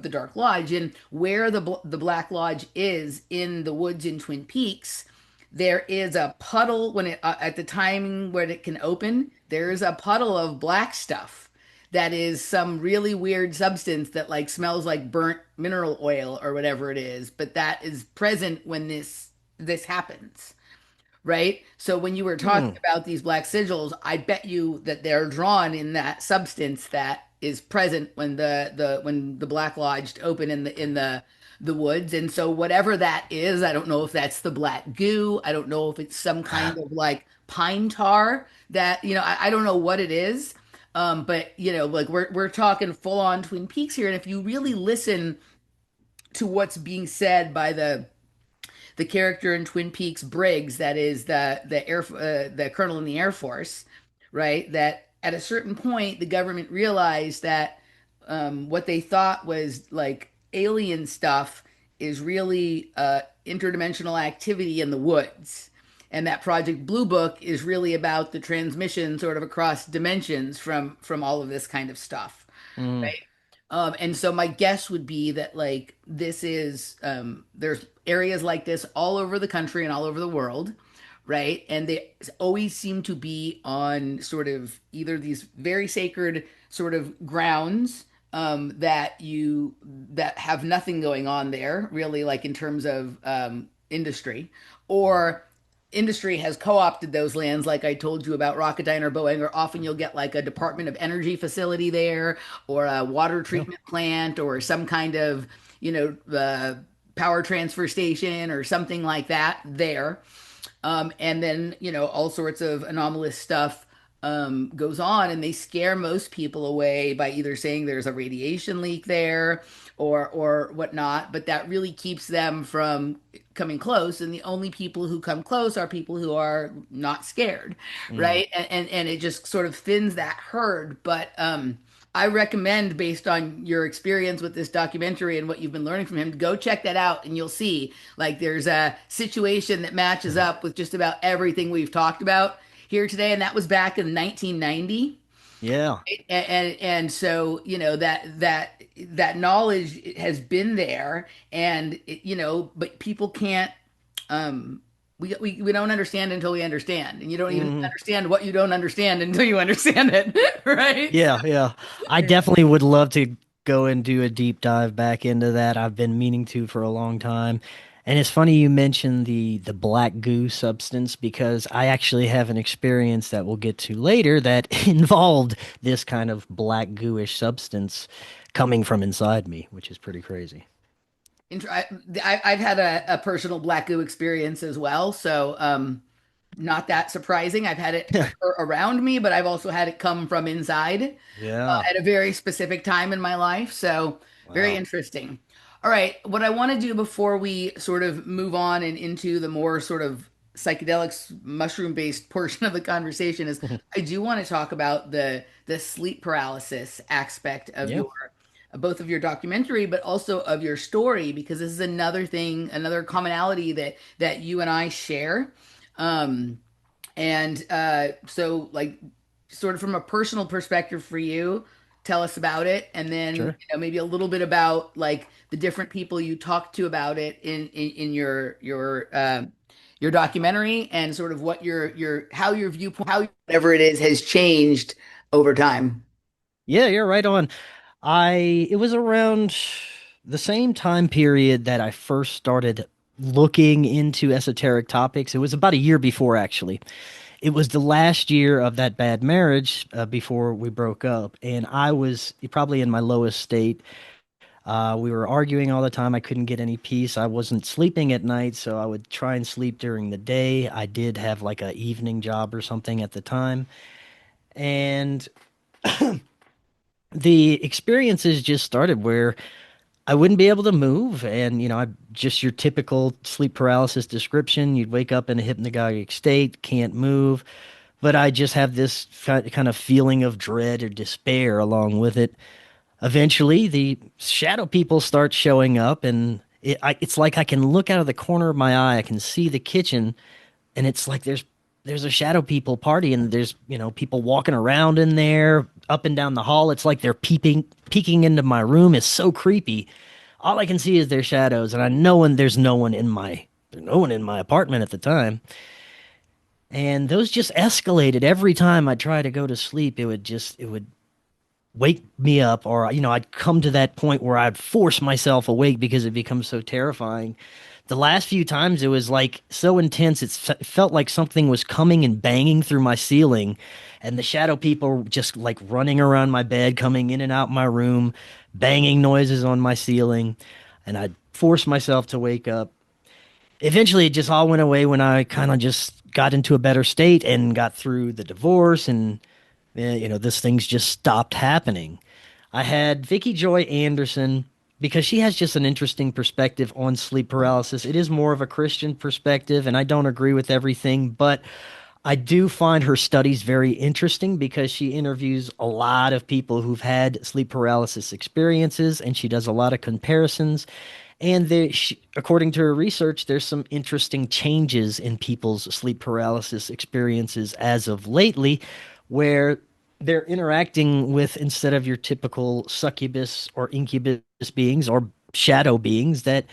Dark Lodge, and where the Black Lodge is in the woods in Twin Peaks. There is a puddle when it at the time when it can open, there is a puddle of black stuff that is some really weird substance that like smells like burnt mineral oil or whatever it is, but that is present when this happens, right? So when you were talking Mm. about these black sigils, I bet you that they're drawn in that substance that is present when the Black Lodge open in the woods. And so whatever that is, I don't know if that's the black goo. I don't know if it's some kind of like pine tar that, I don't know what it is. But like we're talking full on Twin Peaks here. And if you really listen to what's being said by the character in Twin Peaks, Briggs, that is the colonel in the Air Force, right? That at a certain point, the government realized that what they thought was like alien stuff is really interdimensional activity in the woods. And that Project Blue Book is really about the transmission sort of across dimensions from all of this kind of stuff, Mm. right? And so my guess would be that like this is there's areas like this all over the country and all over the world, right? And they always seem to be on sort of either these very sacred sort of grounds that have nothing going on there, really, like in terms of industry, or industry has co-opted those lands, like I told you about Rocketdyne or Boeing, or often you'll get like a Department of Energy facility there, or a water Yeah. treatment plant, or some kind of, power transfer station or something like that there. And then, all sorts of anomalous stuff goes on, and they scare most people away by either saying there's a radiation leak there or whatnot, but that really keeps them from coming close. And the only people who come close are people who are not scared, Mm. right? And it just sort of thins that herd. But I recommend, based on your experience with this documentary and what you've been learning from him, go check that out, and you'll see like there's a situation that matches up with just about everything we've talked about here today. And that was back in 1990. Yeah. And so, that knowledge has been there, and but people can't, we don't understand until we understand, and you don't even Mhm. understand what you don't understand until you understand it. Right. Yeah, yeah. I definitely would love to go and do a deep dive back into that. I've been meaning to for a long time. And it's funny you mentioned the black goo substance because I actually have an experience that we'll get to later that involved this kind of black gooish substance coming from inside me, which is pretty crazy. I've had a personal black goo experience as well, so not that surprising. I've had it occur around me, but I've also had it come from inside Yeah. at a very specific time in my life. So very Wow. interesting. All right, what I want to do before we sort of move on and into the more sort of psychedelics mushroom based portion of the conversation is I do want to talk about the sleep paralysis aspect of Yeah. your both of your documentary, but also of your story, because this is another thing, another commonality that you and I share. Um, and so, like, sort of from a personal perspective for you, tell us about it, and then Sure. maybe a little bit about like the different people you talked to about it in your documentary, and sort of what your how your viewpoint, how whatever it is, has changed over time. Yeah, you're right on. It was around the same time period that I first started looking into esoteric topics. It was about a year before, actually. It was the last year of that bad marriage before we broke up, and I was probably in my lowest state. We were arguing all the time. I couldn't get any peace. I wasn't sleeping at night, so I would try and sleep during the day. I did have like a evening job or something at the time, and the experiences just started where I wouldn't be able to move. And, just your typical sleep paralysis description. You'd wake up in a hypnagogic state, can't move. But I just have this kind of feeling of dread or despair along with it. Eventually, the shadow people start showing up, and it's like I can look out of the corner of my eye. I can see the kitchen, and it's like there's a shadow people party, and there's people walking around in there, up and down the hall. It's like they're peeking into my room. It's so creepy. All I can see is their shadows, and I know when there's no one in my apartment at the time. And those just escalated every time I try to go to sleep. It would wake me up, or I'd come to that point where I'd force myself awake because it becomes so terrifying. The last few times it was like so intense, it felt like something was coming and banging through my ceiling, and the shadow people were just like running around my bed, coming in and out my room, banging noises on my ceiling, and I'd force myself to wake up. Eventually it just all went away when I kind of just got into a better state and got through the divorce, and this thing's just stopped happening. I had Vicky Joy Anderson because she has just an interesting perspective on sleep paralysis. It is more of a Christian perspective, and I don't agree with everything, but I do find her studies very interesting because she interviews a lot of people who've had sleep paralysis experiences, and she does a lot of comparisons. And according to her research, there's some interesting changes in people's sleep paralysis experiences as of lately, where they're interacting with, instead of your typical succubus or incubus beings or shadow beings, that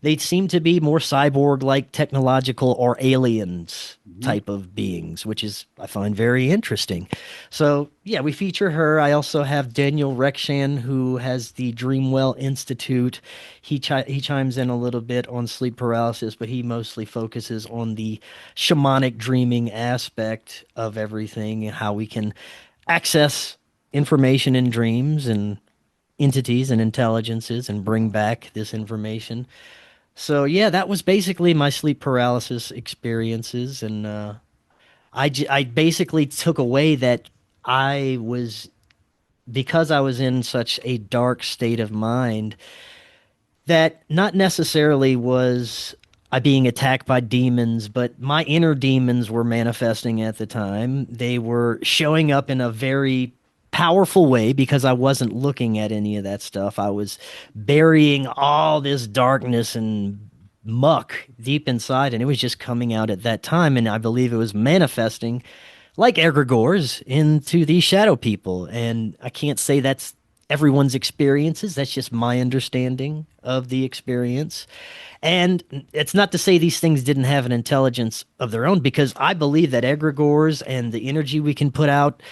they seem to be more cyborg-like technological or aliens Mhm. type of beings, which is I find very interesting. So yeah, we feature her. I also have Daniel Rekshan, who has the Dreamwell Institute. He chimes in a little bit on sleep paralysis, but he mostly focuses on the shamanic dreaming aspect of everything and how we can access information in dreams and entities and intelligences and bring back this information. So yeah, that was basically my sleep paralysis experiences, and I basically took away that I was because I was in such a dark state of mind that not necessarily was I being attacked by demons, but my inner demons were manifesting at the time. They were showing up in a very powerful way because I wasn't looking at any of that stuff. I was burying all this darkness and muck deep inside, and it was just coming out at that time. And I believe it was manifesting like egregores into these shadow people. And I can't say that's everyone's experiences. That's just my understanding of the experience. And it's not to say these things didn't have an intelligence of their own, because I believe that egregores and the energy we can put out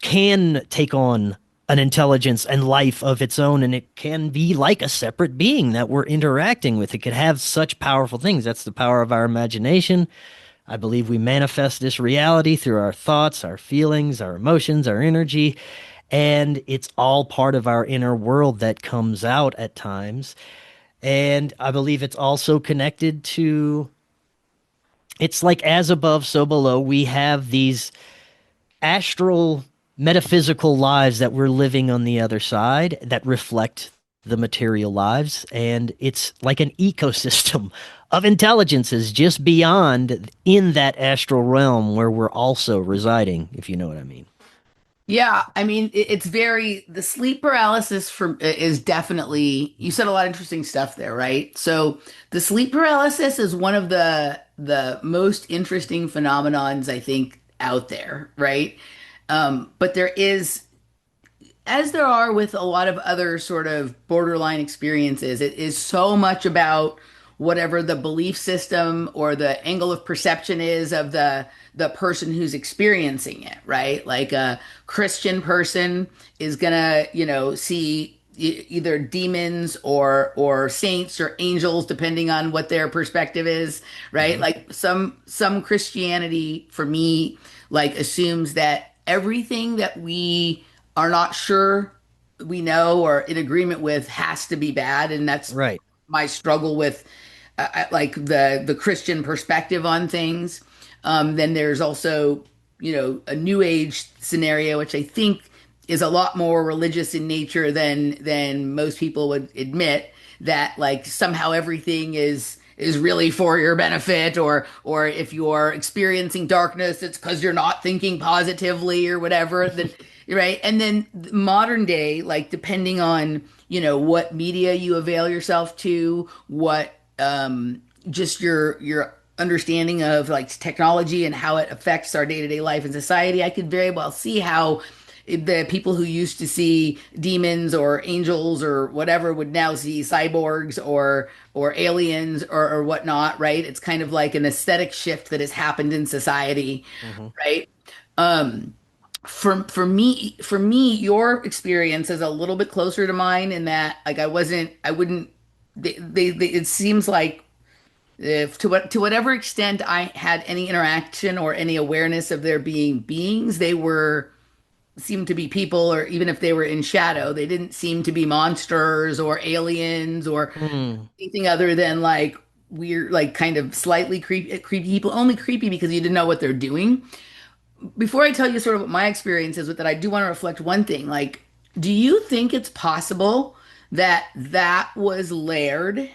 can take on an intelligence and life of its own, and it can be like a separate being that we're interacting with. It could have such powerful things. That's the power of our imagination. I believe we manifest this reality through our thoughts, our feelings, our emotions, our energy, and it's all part of our inner world that comes out at times. And I believe it's also connected to, it's like as above, so below. We have these astral, metaphysical lives that we're living on the other side that reflect the material lives. And it's like an ecosystem of intelligences just beyond in that astral realm where we're also residing, if you know what I mean. Yeah, I mean, it's very the sleep paralysis for is definitely you said a lot of interesting stuff there, right? So the sleep paralysis is one of the most interesting phenomenons I think out there, right? But there is as there are with a lot of other sort of borderline experiences, it is so much about whatever the belief system or the angle of perception is of the person who's experiencing it, right? Like a Christian person is gonna, see either demons or saints or angels depending on what their perspective is, right? Hmm. Like some Christianity for me like assumes that everything that we are not sure we know or in agreement with has to be bad, and that's Right. my struggle with like the Christian perspective on things. Then there's also a new age scenario which I think is a lot more religious in nature than most people would admit, that like somehow everything is really for your benefit, or if you're experiencing darkness it's because you're not thinking positively or whatever, then right. And then modern day, like depending on what media you avail yourself to, what just your understanding of like technology and how it affects our day-to-day life and society, I could very well see how the people who used to see demons or angels or whatever would now see cyborgs or aliens or whatnot, right? It's kind of like an aesthetic shift that has happened in society, Hmm. right? Um, for me, your experience is a little bit closer to mine in that like I wouldn't it seems like if to whatever extent I had any interaction or any awareness of there being beings, they were seemed to be people, or even if they were in shadow, they didn't seem to be monsters or aliens or Mm. anything other than like weird, like kind of slightly creepy people, only creepy because you didn't know what they're doing. Before I tell you sort of what my experience is with that, I do want to reflect one thing. Like, do you think it's possible that that was layered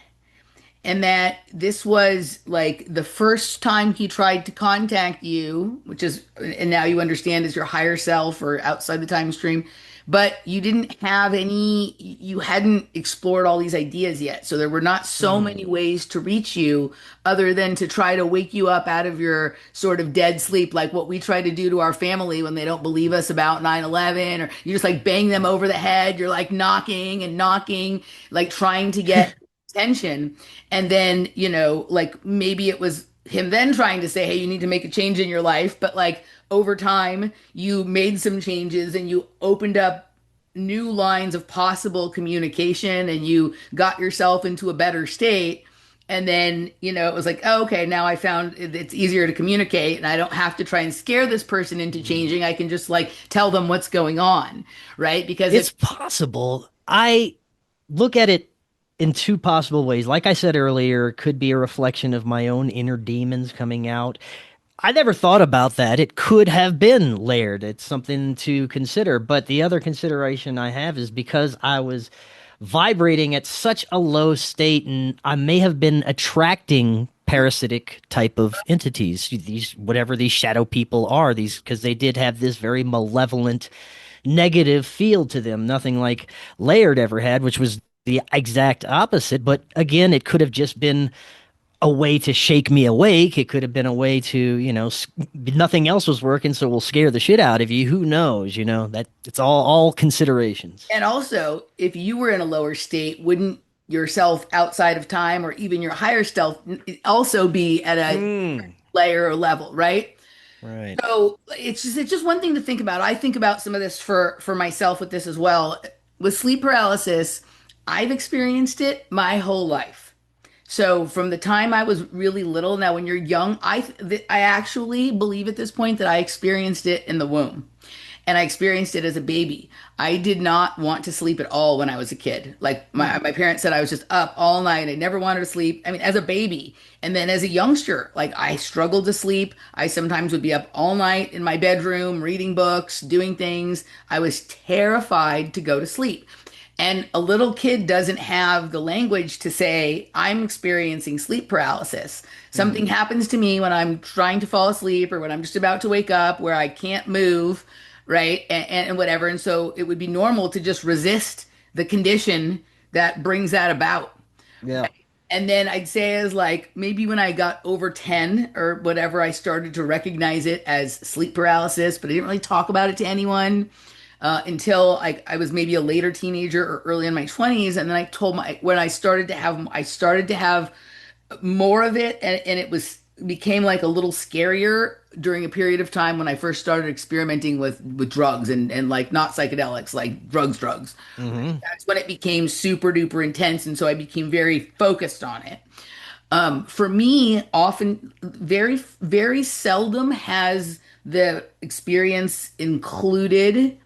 and that this was like the first time he tried to contact you, which is, and now you understand is your higher self or outside the time stream, but you didn't have any, you hadn't explored all these ideas yet. So there were not so many Mm. ways to reach you other than to try to wake you up out of your sort of dead sleep, like what we try to do to our family when they don't believe us about 9/11, or you just like bang them over the head. You're like knocking and knocking, like trying to get tension. And then, like maybe it was him then trying to say, hey, you need to make a change in your life. But like over time, you made some changes and you opened up new lines of possible communication and you got yourself into a better state. And then, it was like, oh, okay, now I found it's easier to communicate and I don't have to try and scare this person into changing. I can just like tell them what's going on, right? Because if It's possible. I look at it in two possible ways. Like I said earlier, it could be a reflection of my own inner demons coming out. I never thought about that. It could have been layered. It's something to consider. But the other consideration I have is because I was vibrating at such a low state and I may have been attracting parasitic type of entities, these whatever these shadow people are, these because they did have this very malevolent negative feel to them, nothing like Laird ever had, which was the exact opposite. But again, it could have just been a way to shake me awake. It could have been a way to, nothing else was working, so we'll scare the shit out of you. Who knows? That it's all considerations. And also, if you were in a lower state, wouldn't yourself outside of time or even your higher self also be at a Mm, layer or level, right? right. So it's just one thing to think about. I think about some of this for myself with this as well. With sleep paralysis, I've experienced it my whole life. So from the time I was really little, now when you're young, I actually believe at this point that I experienced it in the womb. And I experienced it as a baby. I did not want to sleep at all when I was a kid. Like Hmm. my parents said I was just up all night. I never wanted to sleep. I mean, as a baby. And then as a youngster, like I struggled to sleep. I sometimes would be up all night in my bedroom, reading books, doing things. I was terrified to go to sleep. And a little kid doesn't have the language to say, I'm experiencing sleep paralysis. Hmm. Something happens to me when I'm trying to fall asleep or when I'm just about to wake up where I can't move, right? And whatever. And so it would be normal to just resist the condition that brings that about. Yeah. And then I'd say as like maybe when I got over 10 or whatever, I started to recognize it as sleep paralysis, but I didn't really talk about it to anyone until I was maybe a later teenager or early in my 20s. And then I told when I started to have more of it and it became like a little scarier during a period of time when I first started experimenting with drugs and like not psychedelics, like drugs. Hmm. That's when it became super duper intense. And so I became very focused on it. For me, often, very, very seldom has the experience included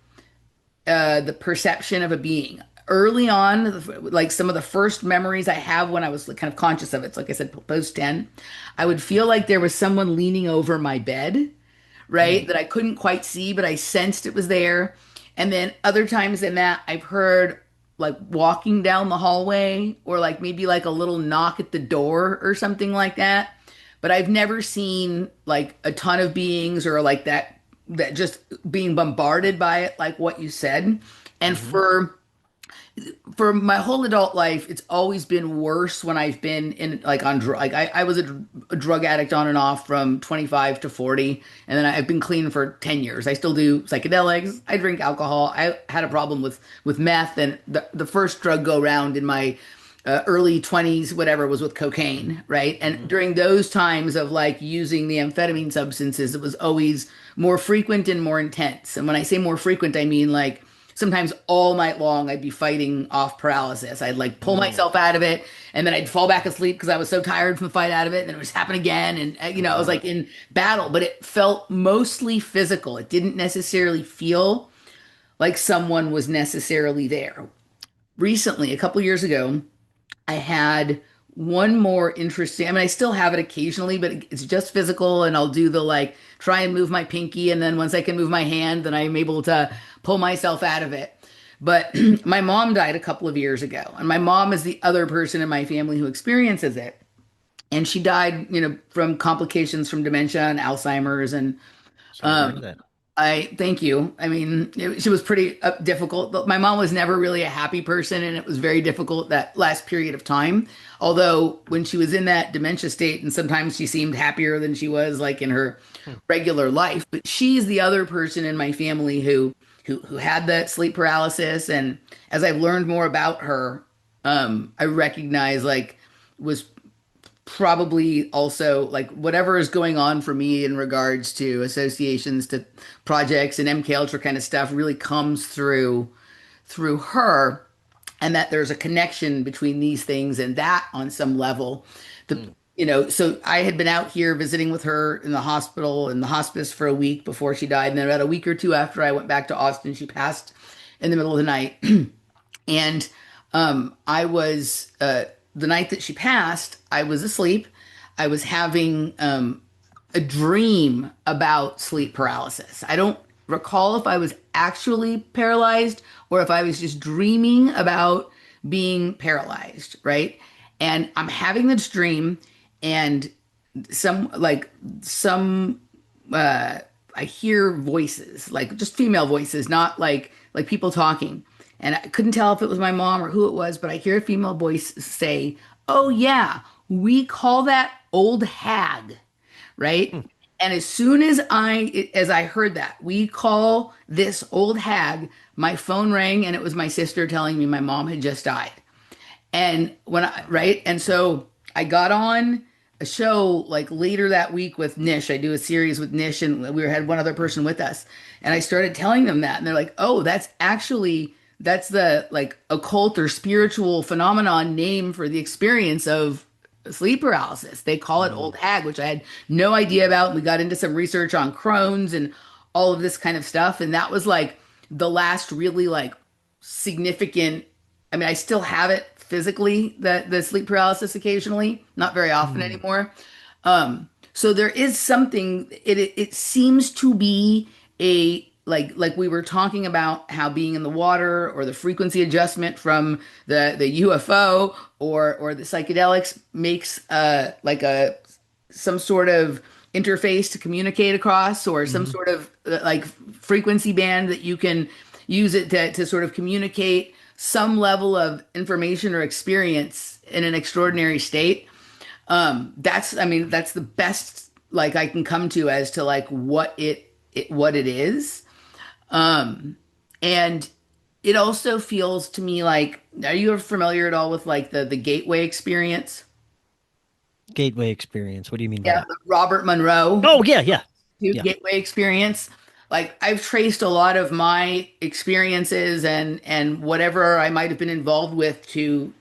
the perception of a being. Early on, like some of the first memories I have when I was kind of conscious of it, so like I said, post 10, I would feel like there was someone leaning over my bed, right? Hmm. That I couldn't quite see, but I sensed it was there. And then other times in that, I've heard like walking down the hallway or like maybe like a little knock at the door or something like that. But I've never seen like a ton of beings or like that just being bombarded by it like what you said. And Hmm. for my whole adult life, it's always been worse when I've been in like on drug. Like I was a drug addict on and off from 25 to 40, and then I've been clean for 10 years. I still do psychedelics. I drink alcohol. I had a problem with meth, and the first drug go round in my early 20s, whatever, was with cocaine, right? And Hmm. during those times of like using the amphetamine substances, it was always more frequent and more intense. And when I say more frequent, I mean like sometimes all night long I'd be fighting off paralysis. I'd like pull Hmm. myself out of it and then I'd fall back asleep because I was so tired from the fight out of it and then it would just happen again and I was Wow. like in battle, but it felt mostly physical. It didn't necessarily feel like someone was necessarily there. Recently, a couple years ago, I had one more interesting. I mean, I still have it occasionally, but it's just physical, and I'll do the like try and move my pinky, and then once I can move my hand, then I'm able to pull myself out of it. But my mom died a couple of years ago, and my mom is the other person in my family who experiences it. And she died, from complications from dementia and Alzheimer's, and Sorry to hear um, that. I thank you. I mean, she was pretty difficult. But my mom was never really a happy person, and it was very difficult that last period of time. Although when she was in that dementia state, and sometimes she seemed happier than she was like in her Hmm. regular life. But she's the other person in my family who had that sleep paralysis. And as I've learned more about her, I recognize like was probably also like whatever is going on for me in regards to associations to projects and MK Ultra kind of stuff really comes through her, and that there's a connection between these things and that on some level. The Mm. so I had been out here visiting with her in the hospital in the hospice for a week before she died, and then about a week or two after I went back to Austin, she passed in the middle of the night. And I was the night that she passed, I was asleep. I was having a dream about sleep paralysis. I don't recall if I was actually paralyzed or if I was just dreaming about being paralyzed, right? And I'm having this dream, and some I hear voices, like just female voices, not like people talking. And I couldn't tell if it was my mom or who it was, but I hear a female voice say, "Oh yeah, we call that old hag," right? And as soon as I heard that, we call this old hag, my phone rang and it was my sister telling me my mom had just died. And right? And so I got on a show like later that week with Nish. I do a series with Nish, and we had one other person with us. And I started telling them that, and they're like, "Oh, that's the like occult or spiritual phenomenon name for the experience of sleep paralysis. They call it Mm. old hag," which I had no idea about. And we got into some research on Crohn's and all of this kind of stuff. And that was like the last really like significant. I mean, I still have it physically, the sleep paralysis occasionally, not very often Mm. anymore. So there is something. It seems to be a like we were talking about how being in the water or the frequency adjustment from the UFO or the psychedelics makes like a some sort of interface to communicate across, or some Mhm. sort of like frequency band that you can use it to sort of communicate some level of information or experience in an extraordinary state. I mean, that's the best like I can come to as to like what it is. And it also feels to me like, are you familiar at all with like the gateway experience? Gateway experience. What do you mean by Yeah, that? the Robert Monroe Oh, yeah, yeah. Yeah. gateway experience. Like I've traced a lot of my experiences and whatever I might have been involved with to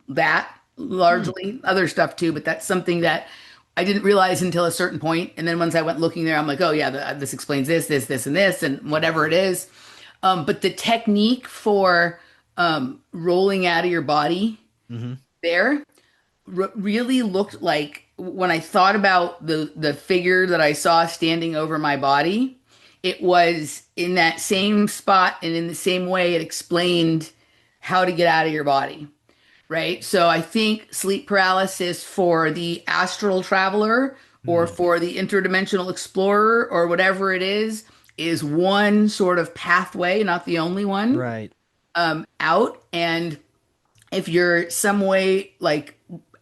that, Hmm. largely other stuff too, but that's something that I didn't realize until a certain point. And then once I went looking there, I'm like, oh yeah, this explains this, and this, and whatever it is. But the technique for rolling out of your body Hmm. there really looked like when I thought about the figure that I saw standing over my body, it was in that same spot and in the same way it explained how to get out of your body, right? So I think sleep paralysis for the astral traveler or Hmm. for the interdimensional explorer or whatever it is one sort of pathway, not the only one, Right. out. And if you're some way like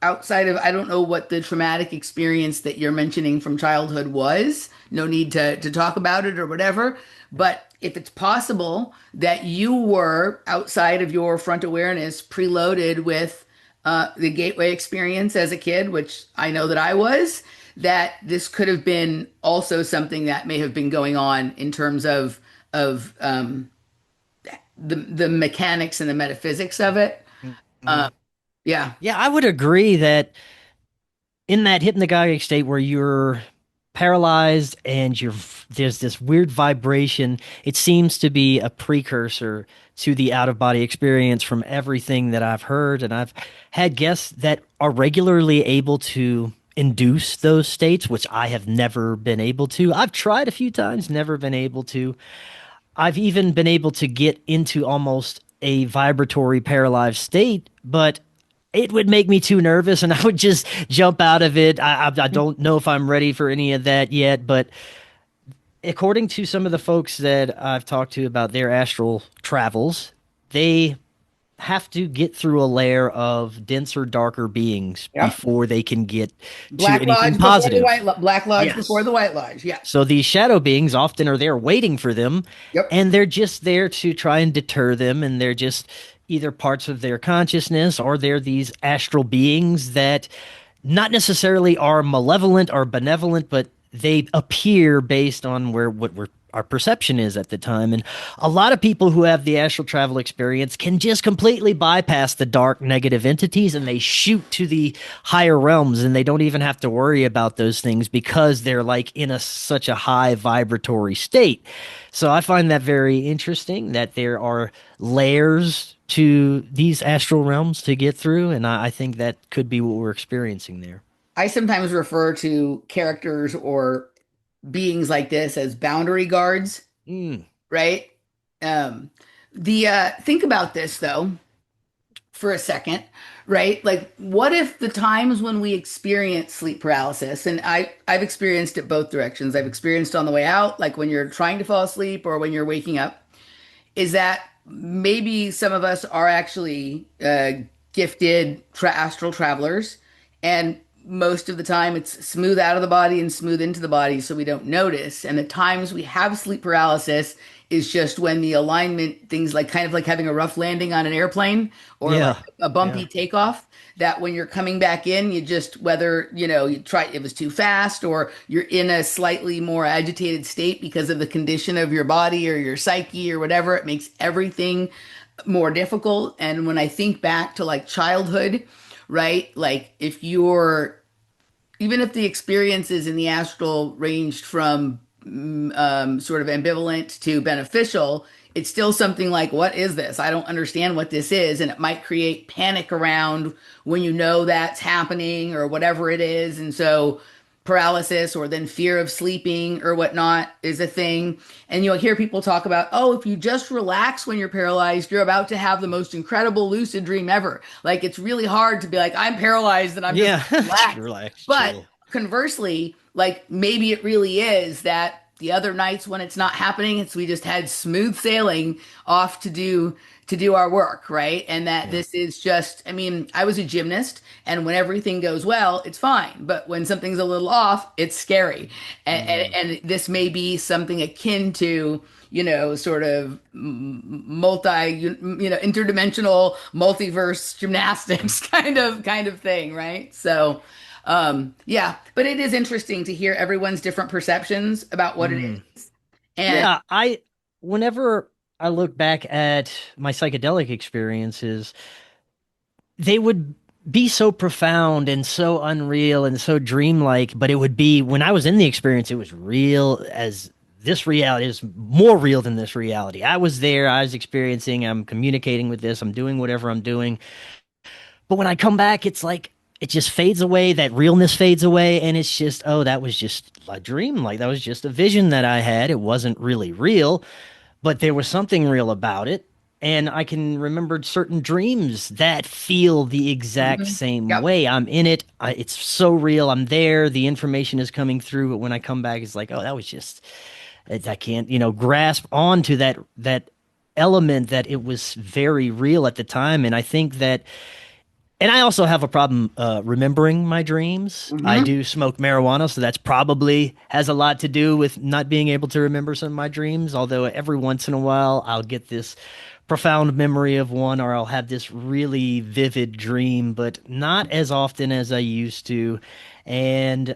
outside of, I don't know what the traumatic experience that you're mentioning from childhood was, no need to talk about it or whatever, but if it's possible that you were outside of your front awareness preloaded with the gateway experience as a kid, which I know that I was, that this could have been also something that may have been going on in terms of the mechanics and the metaphysics of it. Mhm. Yeah. Yeah, I would agree that in that hypnagogic state where you're paralyzed and there's this weird vibration, it seems to be a precursor to the out of body experience from everything that I've heard. And I've had guests that are regularly able to induce those states, which I have never been able to. I've tried a few times, never been able to. I've even been able to get into almost a vibratory paralyzed state, but it would make me too nervous and I would just jump out of it. I don't know if I'm ready for any of that yet, but according to some of the folks that I've talked to about their astral travels, they have to get through a layer of denser, darker beings Yep. before they can get to anything positive. Black Lodge before Yes. the White Lodge. Yes. So these shadow beings often are there waiting for them, Yep. and they're just there to try and deter them, and they're just either parts of their consciousness or they're these astral beings that not necessarily are malevolent or benevolent, but they appear based on where what we're our perception is at the time. And a lot of people who have the astral travel experience can just completely bypass the dark negative entities and they shoot to the higher realms and they don't even have to worry about those things because they're like in a such a high vibratory state. So I find that very interesting that there are layers to these astral realms to get through, and I think that could be what we're experiencing there. I sometimes refer to characters or beings like this as boundary guards, Mm, right? Um, the think about this though for a second, right? Like, what if the times when we experience sleep paralysis, and I've experienced it both directions. I've experienced on the way out, like when you're trying to fall asleep or when you're waking up, is that maybe some of us are actually gifted astral travelers, and most of the time it's smooth out of the body and smooth into the body, so we don't notice. And the times we have sleep paralysis is just when the alignment things like kind of like having a rough landing on an airplane or like yeah, a yeah, bumpy takeoff, that when you're coming back in, you just, whether you try it was too fast or you're in a slightly more agitated state because of the condition of your body or your psyche or whatever, it makes everything more difficult. And when I think back to like childhood, right, like if you're, even if the experiences in the astral ranged from sort of ambivalent to beneficial, it's still something like, what is this? I don't understand what this is. And it might create panic around when you know that's happening or whatever it is. And so paralysis or then fear of sleeping or whatnot is a thing. And you'll hear people talk about, oh, if you just relax when you're paralyzed, you're about to have the most incredible lucid dream ever. Like it's really hard to be like, I'm paralyzed and I'm just yeah. relaxed. Relax, But chill. conversely, like maybe it really is that the other nights when it's not happening, it's we just had smooth sailing off to do our work, right? And that Yeah. this is just, I mean, I was a gymnast and when everything goes well, it's fine. But when something's a little off, it's scary. Mm. And this may be something akin to, sort of multi, interdimensional multiverse gymnastics kind of thing, right? So, yeah, but it is interesting to hear everyone's different perceptions about what it Mm. is. And Yeah, whenever I look back at my psychedelic experiences, they would be so profound and so unreal and so dreamlike, but it would be when I was in the experience, it was real as this reality is more real than this reality. I was there, I was experiencing, I'm communicating with this, I'm doing whatever I'm doing. But when I come back, it's like it just fades away, that realness fades away, and it's just, oh, that was just a dream. Like that was just a vision that I had. It wasn't really real, but there was something real about it. And I can remember certain dreams that feel the exact mhm, same yep. way. I'm in it. It's so real. I'm there. The information is coming through. But when I come back, it's like, oh, that was just, I can't, grasp onto that element that it was very real at the time. And I think that and I also have a problem remembering my dreams. I Hmm. do smoke marijuana, so that's probably has a lot to do with not being able to remember some of my dreams. Although every once in a while, I'll get this profound memory of one, or I'll have this really vivid dream, but not as often as I used to. And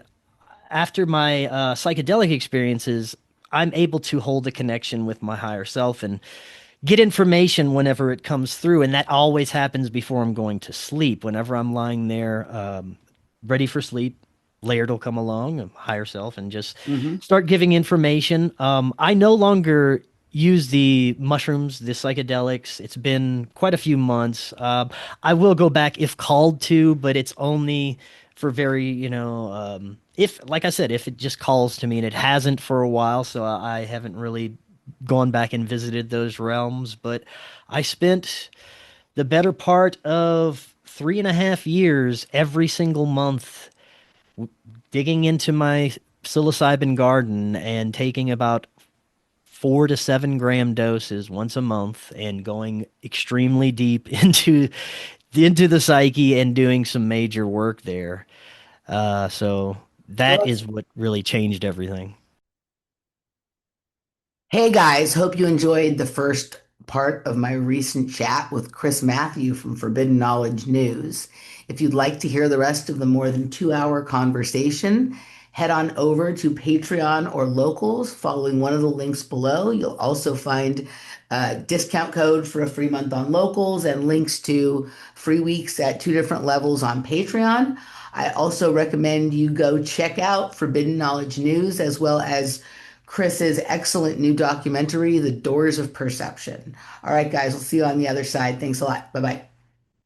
after my psychedelic experiences, I'm able to hold a connection with my higher self and get information whenever it comes through. And that always happens before I'm going to sleep. Whenever I'm lying there, ready for sleep, Laird will come along, a higher self, and just Hmm. start giving information. I no longer use the mushrooms, the psychedelics. It's been quite a few months. I will go back if called to, but it's only for very, if, like I said, if it just calls to me and it hasn't for a while, so I haven't really gone back and visited those realms. But I spent the better part of 3.5 years every single month digging into my psilocybin garden and taking about 4 to 7 gram doses once a month and going extremely deep into the psyche and doing some major work there. So that Well, is what really changed everything. hey guys, hope you enjoyed the first part of my recent chat with Chris Mathieu from Forbidden Knowledge News. If you'd like to hear the rest of the more than 2 hour conversation, head on over to Patreon or Locals, following one of the links below. You'll also find a discount code for a free month on Locals and links to free weeks at two different levels on Patreon. I also recommend you go check out Forbidden Knowledge News as well as Chris's excellent new documentary, The Doors of Perception. All right, guys, we'll see you on the other side. Thanks a lot. Bye bye.